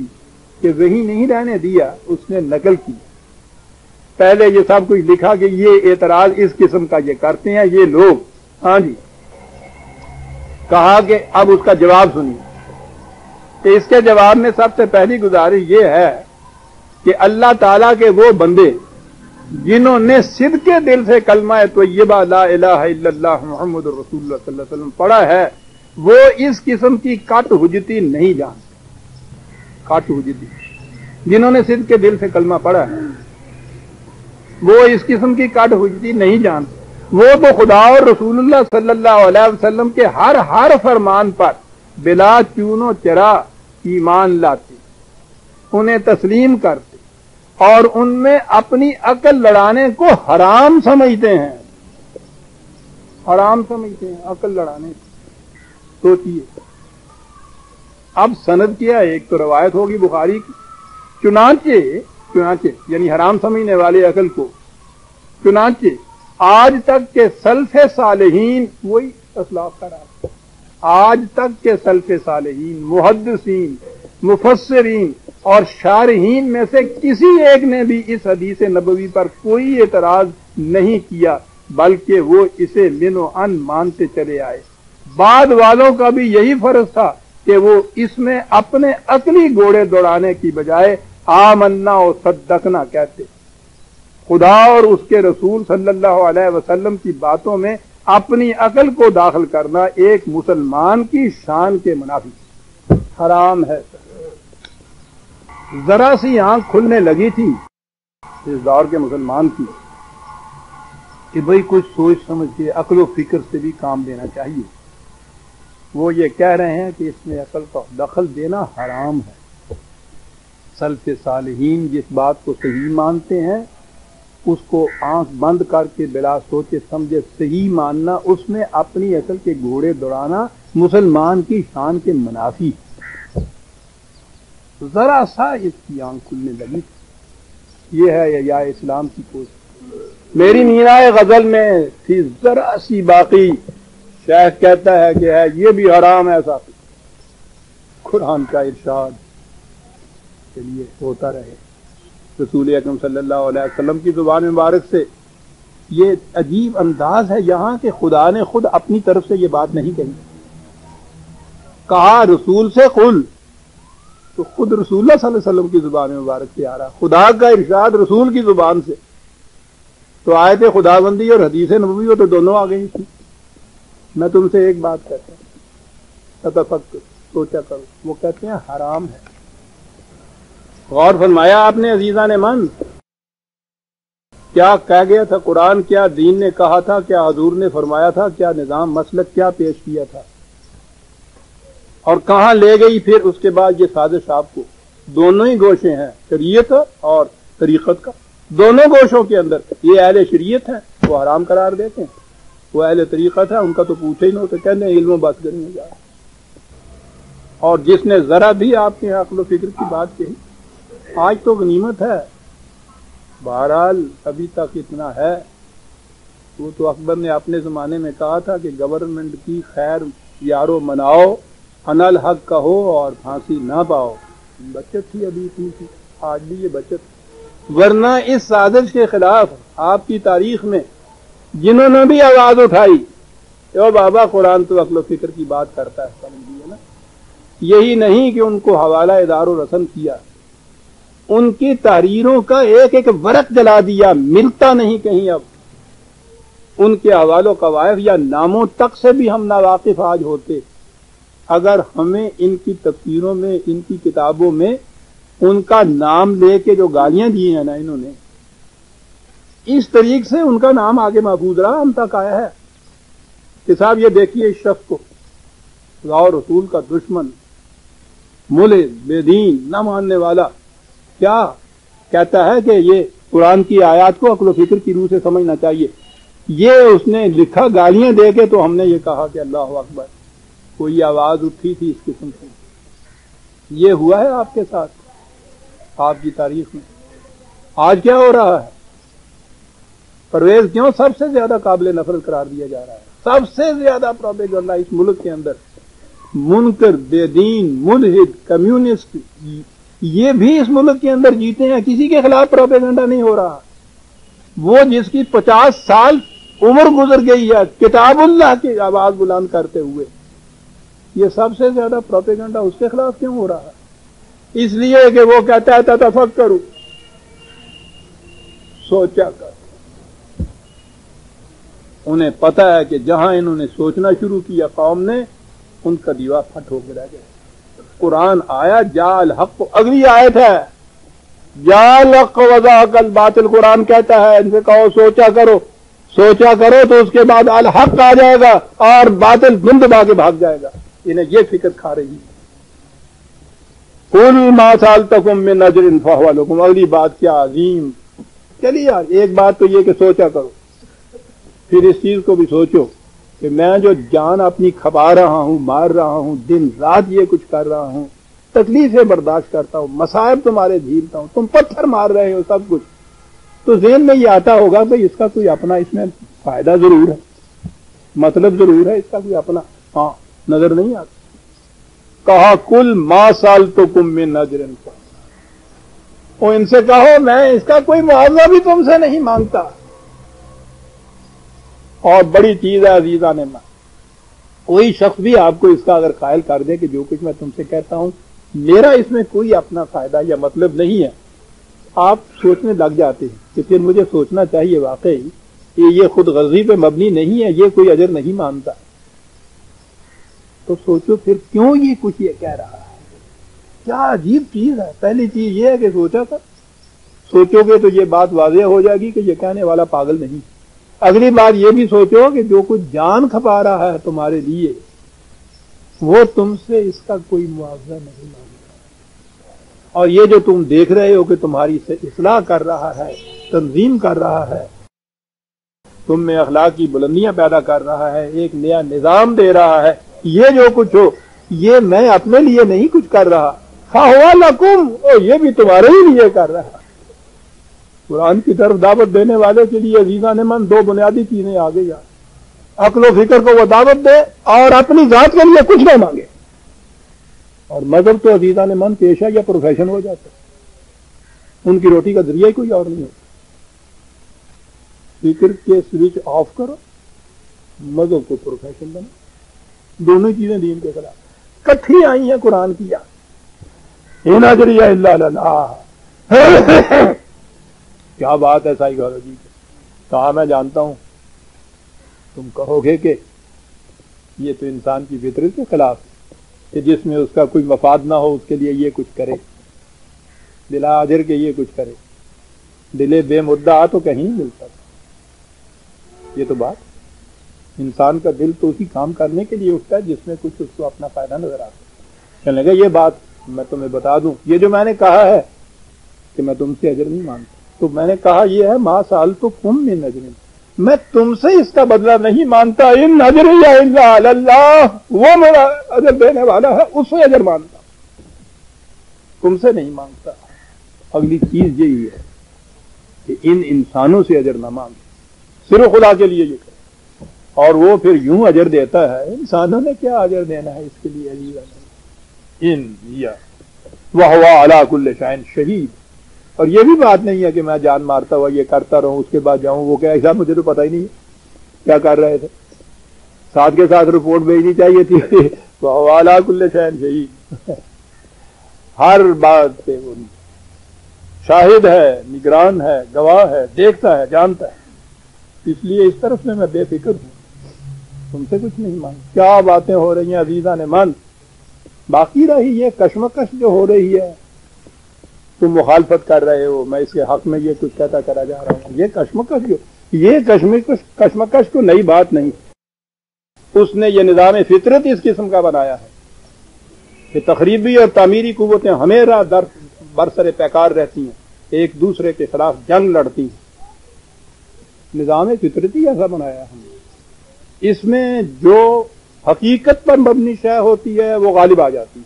کہ وہی نہیں رہنے دیا، اس نے نقل کی۔ پہلے یہ سب کچھ لکھا کہ یہ اعتراض اس قسم کا یہ کرتے ہیں یہ لوگ، ہاں جی، کہا کہ اب اس کا جواب سنیے کہ اس کے جواب میں سب سے پہلی گزارش یہ ہے کہ اللہ تعالیٰ کے وہ بندے جنہوں نے صدق دل سے کلمہ طیبہ لا الہ الا اللہ محمد رسول اللہ صلی اللہ علیہ وسلم پڑھا ہے، وہ اس قسم کی کٹ حجتی نہیں جانتے۔ کٹ حجتی جنہوں نے صدق دل سے کلمہ پڑھا ہے وہ اس قسم کی کٹ حجتی نہیں جانتے، وہ تو خدا اور رسول اللہ صلی اللہ علیہ وسلم کے ہر فرمان پر بلا چون و چرا ایمان لاتے، انہیں تسلیم کرتے، اور ان میں اپنی عقل لڑانے کو حرام سمجھتے ہیں، حرام سمجھتے ہیں عقل لڑانے کو۔ سوچیے اب سند کیا ہے، ایک تو روایت ہوگی بخاری کی، چنانچہ یعنی حرام سمجھنے والے عقل کو، چنانچہ آج تک کے سلف صالحین، وہی اسلاف کا راستہ، آج تک کے سلف صالحین، محدثین، مفسرین اور شارحین میں سے کسی ایک نے بھی اس حدیث نبوی پر کوئی اعتراض نہیں کیا، بلکہ وہ اسے من و ان مانتے چلے آئے۔ بعد والوں کا بھی یہی فرض تھا کہ وہ اس میں اپنے عقلی گھوڑے دوڑانے کی بجائے آمنا و صدقنا کہتے، خدا اور اس کے رسول صلی اللہ علیہ وسلم کی باتوں میں اپنی عقل کو داخل کرنا ایک مسلمان کی شان کے منافی حرام ہے۔ ذرا سی آنکھ کھلنے لگی تھی اس دور کے مسلمان کی کہ بھئی کچھ سوچ سمجھ کے عقل و فکر سے بھی کام لینا چاہیے، وہ یہ کہہ رہے ہیں کہ اس میں عقل کا دخل دینا حرام ہے۔ سلف صالحین جس بات کو صحیح مانتے ہیں اس کو آنکھ بند کر کے بلا سوچے سمجھے صحیح ماننا، اس میں اپنی عقل کے گھوڑے دوڑانا مسلمان کی شان کے منافی۔ ذرا سا اس کی آنکھ کھلنے لگی، یہ ہے یا اسلام کی کوشش۔ میری میرائے غزل میں تھی ذرا سی باقی، شیخ کہتا ہے کہ ہے یہ بھی حرام ہے صاحب، قرآن کا ارشاد کے لیے ہوتا رہے، رسول اکرم صلی اللہ علیہ وسلم کی زبان مبارک سے یہ عجیب انداز ہے یہاں کہ خدا نے خود اپنی طرف سے یہ بات نہیں کہی، کہا رسول سے قل، تو خود رسول اللہ صلی اللہ علیہ وسلم کی زبان مبارک سے آ رہا، خدا کا ارشاد رسول کی زبان سے، تو آیت خدا بندی اور حدیث نبوی تو دونوں آ گئی تھی۔ میں تم سے ایک بات کہتا ہوں، تفکر، سوچا کرو، وہ کہتے ہیں حرام ہے۔ غور فرمایا آپ نے عزیزان من، کیا کہہ گیا تھا قرآن، کیا دین نے کہا تھا، کیا حضور نے فرمایا تھا، کیا نظام مسلک کیا پیش کیا تھا، اور کہاں لے گئی پھر اس کے بعد یہ سازش آپ کو۔ دونوں ہی گوشے ہیں، شریعت اور طریقت کا، دونوں گوشوں کے اندر یہ اہل شریعت ہیں وہ حرام قرار دیتے ہیں، وہ اہل طریقہ تھا، ان کا تو پوچھے ہی نہ ہوتا، کہنے علم و بات کرنے جا رہا۔ اور جس نے ذرا بھی آپ کے عقل و فکر کی بات کہی، آج تو غنیمت ہے، بہرحال ابھی تک اتنا ہے۔ وہ تو اکبر نے اپنے زمانے میں کہا تھا کہ گورنمنٹ کی خیر یارو مناؤ، انل حق کہو اور پھانسی نہ پاؤ۔ بچت تھی ابھی اتنی تھی، آج بھی یہ بچت، ورنہ اس سازش کے خلاف آپ کی تاریخ میں جنہوں نے بھی آواز اٹھائی کہ او بابا قرآن تو عقل و فکر کی بات کرتا ہے، سمجھ لیے نا، یہی نہیں کہ ان کو حوالہ ادار و رسم کیا، ان کی تحریروں کا ایک ایک ورق جلا دیا، ملتا نہیں کہیں اب۔ ان کے حوالوں قواعد یا ناموں تک سے بھی ہم ناواقف آج ہوتے اگر ہمیں ان کی تفسیروں میں، ان کی کتابوں میں ان کا نام لے کے جو گالیاں دی ہیں نا انہوں نے، اس طریقے سے ان کا نام آگے محفوظ رہا، ہم تک آیا ہے کہ صاحب یہ دیکھیے اس شخص کو خدا اور رسول کا دشمن، ملحد، بے دین، نہ ماننے والا، کیا کہتا ہے کہ یہ قرآن کی آیات کو عقل و فکر کی روح سے سمجھنا چاہیے۔ یہ اس نے لکھا گالیاں دے کے، تو ہم نے یہ کہا کہ اللہ اکبر، کوئی آواز اٹھی تھی اس قسم سے۔ یہ ہوا ہے آپ کے ساتھ، آپ کی تاریخ میں۔ آج کیا ہو رہا ہے؟ پرویز کیوں سب سے زیادہ قابل نفرت قرار دیا جا رہا ہے؟ سب سے زیادہ پروپیگنڈا اس ملک کے اندر، منکر، بے دین، ملحد، کمیونسٹ، یہ بھی اس ملک کے اندر جیتے ہیں، کسی کے خلاف پروپیگنڈا نہیں ہو رہا۔ وہ جس کی 50 سال عمر گزر گئی ہے کتاب اللہ کی آواز بلند کرتے ہوئے، یہ سب سے زیادہ پروپیگنڈا اس کے خلاف کیوں ہو رہا ہے؟ اس لیے کہ وہ کہتا ہے تفکروا، سوچا کر۔ انہیں پتہ ہے کہ جہاں انہوں نے سوچنا شروع کیا قوم نے، ان کا دیوار پھٹ ہو کے رہ گیا۔ قرآن آیا، جاء الحق، اگلی آیت ہے، جاء الحق وزهق الباطل، قرآن کہتا ہے ان سے کہو سوچا کرو، سوچا کرو تو اس کے بعد الحق آ جائے گا اور باطل دم دبا کے بھاگ جائے گا۔ انہیں یہ فکر کھا رہی ہے۔ قل ما سألتكم من أجر فهو لكم، اگلی بات کیا عظیم۔ چلیے یار، ایک بات تو یہ کہ سوچا کرو، پھر اس چیز کو بھی سوچو کہ میں جو جان اپنی کھپا رہا ہوں، مار رہا ہوں، دن رات یہ کچھ کر رہا ہوں، تکلیفیں برداشت کرتا ہوں، مصائب تمہارے جھیلتا ہوں، تم پتھر مار رہے ہو، سب کچھ، تو ذہن میں یہ آتا ہوگا کہ اس کا کوئی اپنا اس میں فائدہ ضرور ہے، مطلب ضرور ہے اس کا کوئی اپنا، ہاں نظر نہیں آتا۔ کہا کل ما سألتكم من أجر، اور ان سے کہو میں اس کا کوئی معاوضہ بھی تم سے نہیں مانگتا۔ اور بڑی چیز ہے عزیزان من، کوئی شخص بھی آپ کو اس کا اگر قائل کر دے کہ جو کچھ میں تم سے کہتا ہوں میرا اس میں کوئی اپنا فائدہ یا مطلب نہیں ہے، آپ سوچنے لگ جاتے ہیں کہ پھر مجھے سوچنا چاہیے واقعی کہ یہ خود غرضی پہ مبنی نہیں ہے، یہ کوئی اجر نہیں مانتا، تو سوچو پھر کیوں یہ کچھ یہ کہہ رہا ہے، کیا عجیب چیز ہے۔ پہلی چیز یہ ہے کہ سوچا تھا، سوچو گے تو یہ بات واضح ہو جائے گی کہ یہ کہنے والا پاگل نہیں۔ اگلی بات یہ بھی سوچو کہ جو کچھ جان کھپا رہا ہے تمہارے لیے، وہ تم سے اس کا کوئی معاوضہ نہیں مانگتا، اور یہ جو تم دیکھ رہے ہو کہ تمہاری سے اصلاح کر رہا ہے، تنظیم کر رہا ہے، تم میں اخلاق کی بلندیاں پیدا کر رہا ہے، ایک نیا نظام دے رہا ہے، یہ جو کچھ ہو یہ میں اپنے لیے نہیں کچھ کر رہا، فَهُوَ لَكُمْ، اور یہ بھی تمہارے ہی لیے کر رہا۔ قرآن کی طرف دعوت دینے والے کے لیے عزیزان من دو بنیادی چیزیں آ گئی، عقل و فکر کو وہ دعوت دے اور اپنی ذات کے لیے کچھ نہ مانگے۔ اور مذہب تو عزیزان من پیشہ یا پروفیشن ہو جاتا ہے، ان کی روٹی کا ذریعہ ہی کوئی اور نہیں ہوتا۔ فکر کے سوئچ آف کرو، مذہب کو پروفیشن بنا، دونوں چیزیں دین کے خلاف کٹھی آئی ہیں قرآن کی۔ ان اجریہ الا اللہ، کیا بات ہے سائی گورو جی، کہا میں جانتا ہوں تم کہو گے کہ یہ تو انسان کی فطرت کے خلاف کہ جس میں اس کا کوئی مفاد نہ ہو اس کے لیے یہ کچھ کرے، بلا اجر کے یہ کچھ کرے، دل بے مدعا تو کہیں نہیں ملتا۔ یہ تو بات، انسان کا دل تو اسی کام کرنے کے لیے اٹھتا ہے جس میں کچھ اس کو اپنا فائدہ نظر آتا ہے۔ کہنے لگا یہ بات میں تمہیں بتا دوں، یہ جو میں نے کہا ہے کہ میں تم سے اجر نہیں مانگتا، تو میں نے کہا یہ ہے ما سألتكم من أجر، میں تم سے اس کا بدلہ نہیں مانگتا، ان اجری الا علی اللہ، وہ میرا اجر دینے والا ہے، اس سے اجر مانگتا، تم سے نہیں مانگتا۔ اگلی چیز یہی ہے کہ ان انسانوں سے اجر نہ مانگے، صرف خدا کے لیے یہ کرے، اور وہ پھر یوں اجر دیتا ہے۔ انسانوں نے کیا اجر دینا ہے اس کے لیے؟ ان یا وَهُوَ عَلَى كُلِّ شَيْءٍ شَهِيدٌ۔ اور یہ بھی بات نہیں ہے کہ میں جان مارتا ہوا یہ کرتا رہوں، اس کے بعد جاؤں وہ کہ ایسا مجھے تو پتہ ہی نہیں ہے کیا کر رہے تھے، ساتھ کے ساتھ رپورٹ بھیجنی چاہیے تھی وَهُوَ عَلَى كُلِّ شَيْءٍ شَهِيدٌ۔ ہر بات پہ وہ شاہد ہے، نگران ہے، گواہ ہے، دیکھتا ہے، جانتا ہے۔ اس لیے اس طرف سے میں بے فکر ہوں، تم سے کچھ نہیں مانگ۔ کیا باتیں ہو رہی ہیں عزیزان من، باقی رہی یہ کشمکش جو ہو رہی ہے، تم مخالفت کر رہے ہو، میں اس کے حق میں یہ کچھ کہتا کرا جا رہا ہوں، یہ کشمکش یہ کشمکش کو نئی بات نہیں، اس نے یہ نظام فطرت اس قسم کا بنایا ہے کہ تخریبی اور تعمیری قوتیں ہمیشہ برسر پیکار رہتی ہیں، ایک دوسرے کے خلاف جنگ لڑتی ہیں۔ نظام فطرتی ایسا بنایا ہم نے، اس میں جو حقیقت پر مبنی شے ہوتی ہے وہ غالب آ جاتی ہے۔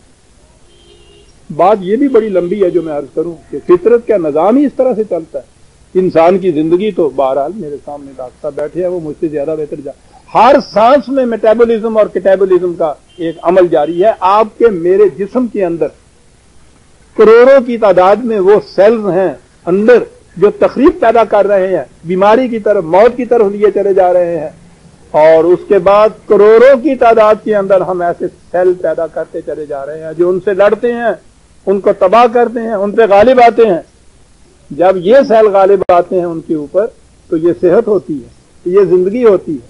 بات یہ بھی بڑی لمبی ہے جو میں عرض کروں کہ فطرت کا نظام ہی اس طرح سے چلتا ہے۔ انسان کی زندگی تو بہرحال میرے سامنے ڈاکٹر بیٹھے ہیں، وہ مجھ سے زیادہ بہتر ہر سانس میں میٹابولزم اور کیٹابولزم کا ایک عمل جاری ہے۔ آپ کے میرے جسم کے اندر کروڑوں کی تعداد میں وہ سیلز ہیں اندر جو تخریب پیدا کر رہے ہیں، بیماری کی طرف، موت کی طرف لیے چلے جا رہے ہیں، اور اس کے بعد کروڑوں کی تعداد کے اندر ہم ایسے سیل پیدا کرتے چلے جا رہے ہیں جو ان سے لڑتے ہیں، ان کو تباہ کرتے ہیں، ان پہ غالب آتے ہیں۔ جب یہ سیل غالب آتے ہیں ان کے اوپر تو یہ صحت ہوتی ہے، یہ زندگی ہوتی ہے۔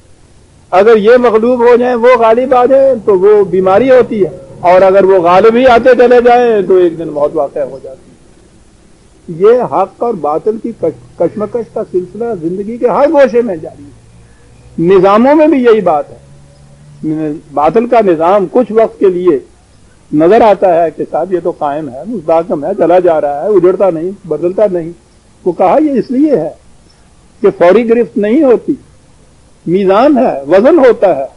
اگر یہ مغلوب ہو جائیں، وہ غالب آ جائیں تو وہ بیماری ہوتی ہے، اور اگر وہ غالب ہی آتے چلے جائیں تو ایک دن موت واقع ہو جاتی ہے۔ یہ حق اور باطل کی کشمکش کا سلسلہ زندگی کے ہر گوشے میں جاری ہے۔ نظاموں میں بھی یہی بات ہے۔ باطل کا نظام کچھ وقت کے لیے نظر آتا ہے کہ صاحب یہ تو قائم ہے، مستحکم ہے، چلا جا رہا ہے، اجڑتا نہیں، بدلتا نہیں۔ وہ کہا یہ اس لیے ہے کہ فوری گرفت نہیں ہوتی، میزان ہے، وزن ہوتا ہے،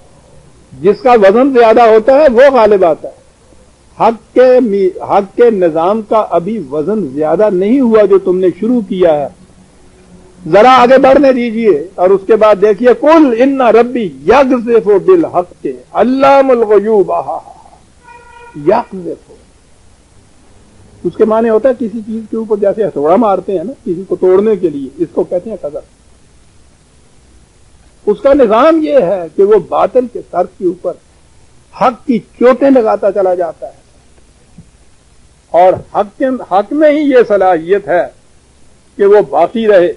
جس کا وزن زیادہ ہوتا ہے وہ غالب آتا ہے۔ حق کے نظام کا ابھی وزن زیادہ نہیں ہوا جو تم نے شروع کیا ہے، ذرا آگے بڑھنے دیجئے، اور اس کے بعد دیکھیے قل ان ربی یقذف بالحق علام الغیوب یقذف، اس کے معنی ہوتا ہے کسی چیز کے اوپر جیسے ہتھوڑا مارتے ہیں نا کسی کو توڑنے کے لیے، اس کو کہتے ہیں قذف۔ اس کا نظام یہ ہے کہ وہ باطل کے سر کے اوپر حق کی چوٹیں لگاتا چلا جاتا ہے، اور حق میں ہی یہ صلاحیت ہے کہ وہ باقی رہے۔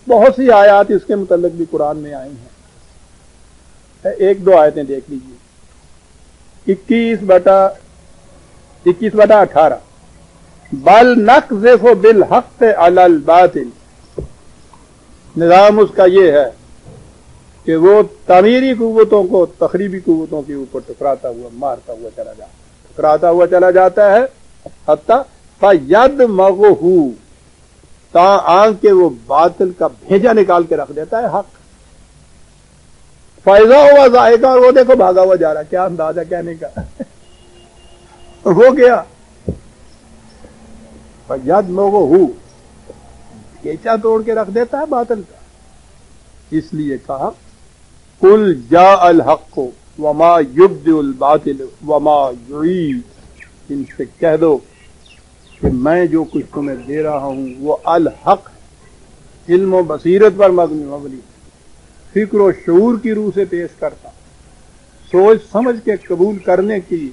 بہت سی آیات اس کے متعلق بھی قرآن میں آئی ہیں، ایک دو آیتیں دیکھ لیجیے۔ 21/18 بل نقذف بالحق علی الباطل، نظام اس کا یہ ہے کہ وہ تعمیری قوتوں کو تخریبی قوتوں کے اوپر ٹکراتا ہوا مارتا ہوا چلا جاتا ہے، ٹکراتا ہوا چلا جاتا ہے، حتیٰ فَيَدْمَغُهُ، تاں کہ وہ باطل کا بھیجا نکال کے رکھ دیتا ہے حق۔ فائزہ ہوا ذائقہ، اور وہ دیکھو بھاگا ہوا جا رہا ہے۔ کیا انداز ہے کہنے کا، ہو گیا فَيَدْمَغُهُ، کیچا توڑ کے رکھ دیتا ہے باطل کا۔ اس لیے کہا قل جاء الحق وما یبدئ الباطل وما یعید، ان سے کہہ دو کہ میں جو کچھ تمہیں دے رہا ہوں وہ الحق ہے، علم و بصیرت پر مبنی، فکر و شعور کی روح سے پیش کرتا، سوچ سمجھ کے قبول کرنے کی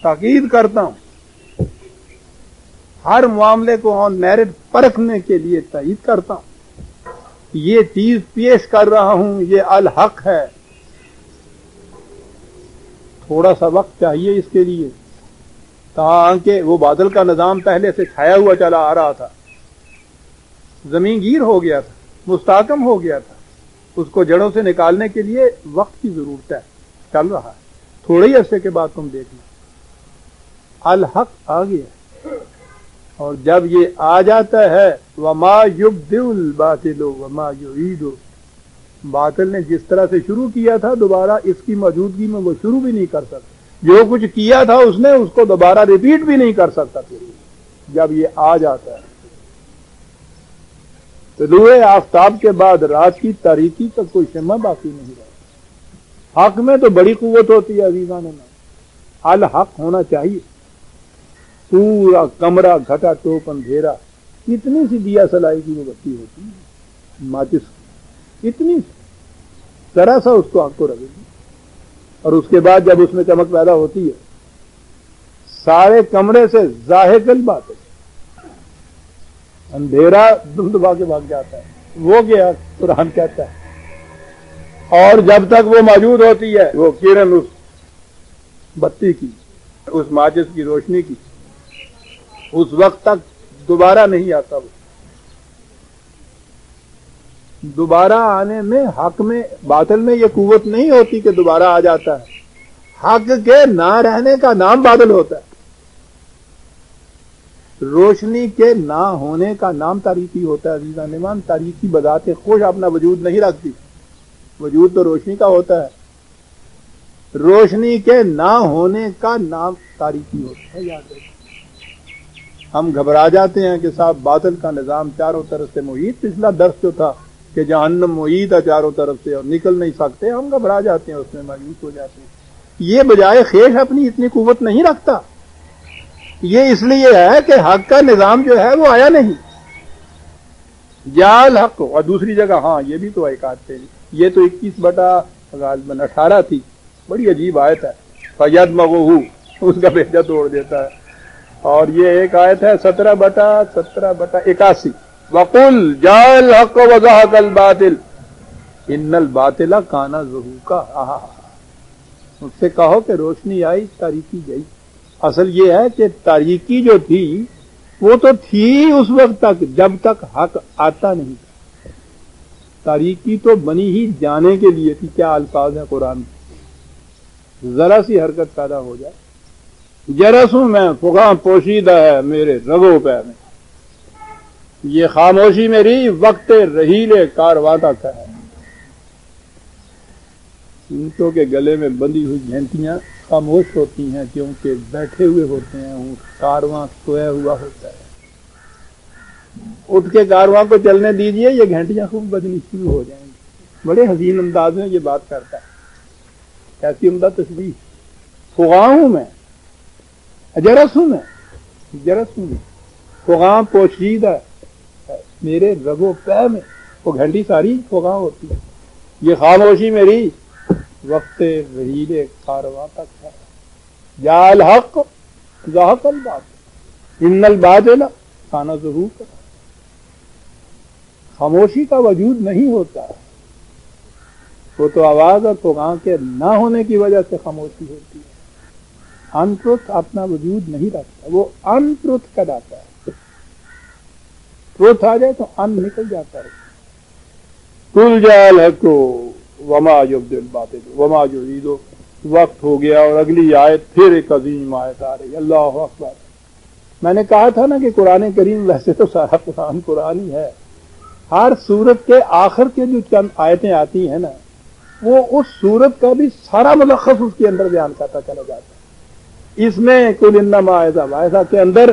تاکید کرتا ہوں، ہر معاملے کو آن میرٹ پرکھنے کے لیے تائید کرتا ہوں، یہ چیز پیش کر رہا ہوں، یہ الحق ہے۔ تھوڑا سا وقت چاہیے اس کے لیے، تاکہ وہ باطل کا نظام پہلے سے چھایا ہوا چلا آ رہا تھا، زمین گیر ہو گیا تھا، مستحکم ہو گیا تھا، اس کو جڑوں سے نکالنے کے لیے وقت کی ضرورت ہے، چل رہا ہے، تھوڑے ہی عرصے کے بعد تم دیکھنا الحق آ گیا، اور جب یہ آ جاتا ہے وما یبدئ الباطل وما یعید، باطل نے جس طرح سے شروع کیا تھا دوبارہ اس کی موجودگی میں وہ شروع بھی نہیں کر سکتا، جو کچھ کیا تھا اس نے اس کو دوبارہ ریپیٹ بھی نہیں کر سکتا۔ جب یہ آ جاتا ہے طلوع آفتاب کے بعد رات کی تاریکی کا کوئی شمع باقی نہیں رہتا۔ حق میں تو بڑی قوت ہوتی ہے عزیزان، الحق ہونا چاہیے، پورا کمرہ گھٹا ٹوپ اندھیرا، اتنی سی دیا سلائی کی وہ بتی ہوتی ہے ماچس، اتنی ذرا سا اس کو آگ کو رکھے گی، اور اس کے بعد جب اس میں چمک پیدا ہوتی ہے سارے کمرے سے ظاہر بات ہے، اندھیرا دم دبا کے بھاگ جاتا ہے، وہ کیا قرآن کہتا ہے، اور جب تک وہ موجود ہوتی ہے وہ کرن اس بتی کی، اس ماچس کی روشنی کی، اس وقت تک دوبارہ نہیں آتا۔ وہ دوبارہ آنے میں حق میں باطل میں یہ قوت نہیں ہوتی کہ دوبارہ آ جاتا ہے، حق کے نہ رہنے کا نام باطل ہوتا ہے، روشنی کے نہ ہونے کا نام تاریکی ہوتا ہے۔ عزیزان ایمان، تاریکی بذات خود اپنا وجود نہیں رکھتی، وجود تو روشنی کا ہوتا ہے، روشنی کے نہ ہونے کا نام تاریکی ہوتا ہے۔ یاد رکھیں، ہم گھبرا جاتے ہیں کہ صاحب باطل کا نظام چاروں طرف سے محیط، پچھلا درس جو تھا کہ جہنم محیط ہے چاروں طرف سے اور نکل نہیں سکتے، ہم گھبرا جاتے ہیں، اس میں مایوس ہو جاتے ہیں۔ یہ بجائے خیش اپنی اتنی قوت نہیں رکھتا، یہ اس لیے ہے کہ حق کا نظام جو ہے وہ آیا نہیں، جال حق۔ اور دوسری جگہ ہاں یہ بھی تو ایک آیت ہے، یہ تو 21/18 تھی، بڑی عجیب آیت ہے، فَيَدْمَغُهُ، اس کا بھیجا توڑ دیتا ہے۔ اور یہ ایک آیت ہے 17/81، وَقُلْ جَاءَ الْحَقُّ وَزَهَقَ الْبَاطِلُ إِنَّ الْبَاطِلَ كَانَ زَهُوقًا۔ اس سے کہو کہ روشنی آئی تاریکی گئی۔ اصل یہ ہے کہ تاریکی جو تھی وہ تو تھی اس وقت تک جب تک حق آتا نہیں تھا، تاریکی تو بنی ہی جانے کے لیے تھی۔ کیا الفاظ ہیں قرآن میں، ذرا سی حرکت پیدا ہو جائے، جرسوں میں فغاں پوشیدہ ہے میرے رگوں پہ میں، یہ خاموشی میری وقت رحیل کارواں تک ہے۔ اونٹوں کے گلے میں بندھی ہوئی گھنٹیاں خاموش ہوتی ہیں کیونکہ بیٹھے ہوئے ہوتے ہیں، اونٹ کارواں سویا ہوا ہوتا ہے، اٹھ کے کارواں کو چلنے دیجئے، یہ گھنٹیاں خوب بجنی شروع ہو جائیں گی۔ بڑے حسین انداز میں یہ بات کرتا ہے، کیسی عمدہ تشبیہ، فغاں میں جرسوں میں فغاں پوشیدہ میرے رگو پہ میں، وہ گھنٹی ساری فغاں ہوتی ہے، یہ خاموشی میری وقت رحیل کارواں تک ہے۔ جا الحق زہق الباطل ان الباطل کان زہوقا، خاموشی کا وجود نہیں ہوتا، وہ تو آواز اور فغاں کے نہ ہونے کی وجہ سے خاموشی ہوتی ہے۔ ان ٹروتھ اپنا وجود نہیں رکھتا، وہ ان ٹروتھ کراتا ہے، ٹروتھ آ جائے تو ان نکل جاتا ہے۔ قل جاء الحق وما یبدئ الباطل وما یعید، وقت ہو گیا اور اگلی آیت پھر ایک عظیم آیت آ رہی ہے، اللہ اکبر۔ میں نے کہا تھا نا کہ قرآن کریم ویسے تو سارا قرآن ہی ہے، ہر سورت کے آخر کے جو چند آیتیں آتی ہیں نا وہ اس سورت کا بھی سارا ملخص اس کے اندر بیان کرتا چلا جاتا ہے۔ اس میں قل انما ایسا کے اندر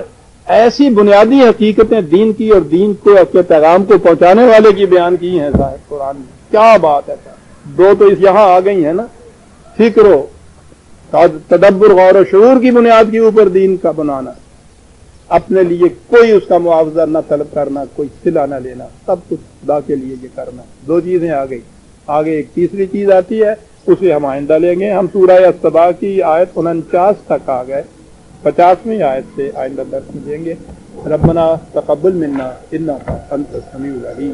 ایسی بنیادی حقیقتیں دین کی اور دین کو اپنے پیغام کو پہنچانے والے کی بیان کی ہیں صاحب قرآن میں۔ کیا بات ہے صاحب، دو تو اس یہاں آ گئی ہیں نا، فکر و تدبر غور و شعور کی بنیاد کے اوپر دین کا بنانا، اپنے لیے کوئی اس کا معاوضہ نہ طلب کرنا، کوئی صلہ نہ لینا، سب کچھ خدا کے لیے یہ کرنا۔ دو چیزیں آ گئی، آگے ایک تیسری چیز آتی ہے، اسے ہم آئندہ لیں گے۔ ہم سورہ السبا کی آیت 49 تک آ گئے، 50ویں آیت سے آئندہ درس میں دیں گے۔ ربنا تقبل منا انک انت السمیع العلیم۔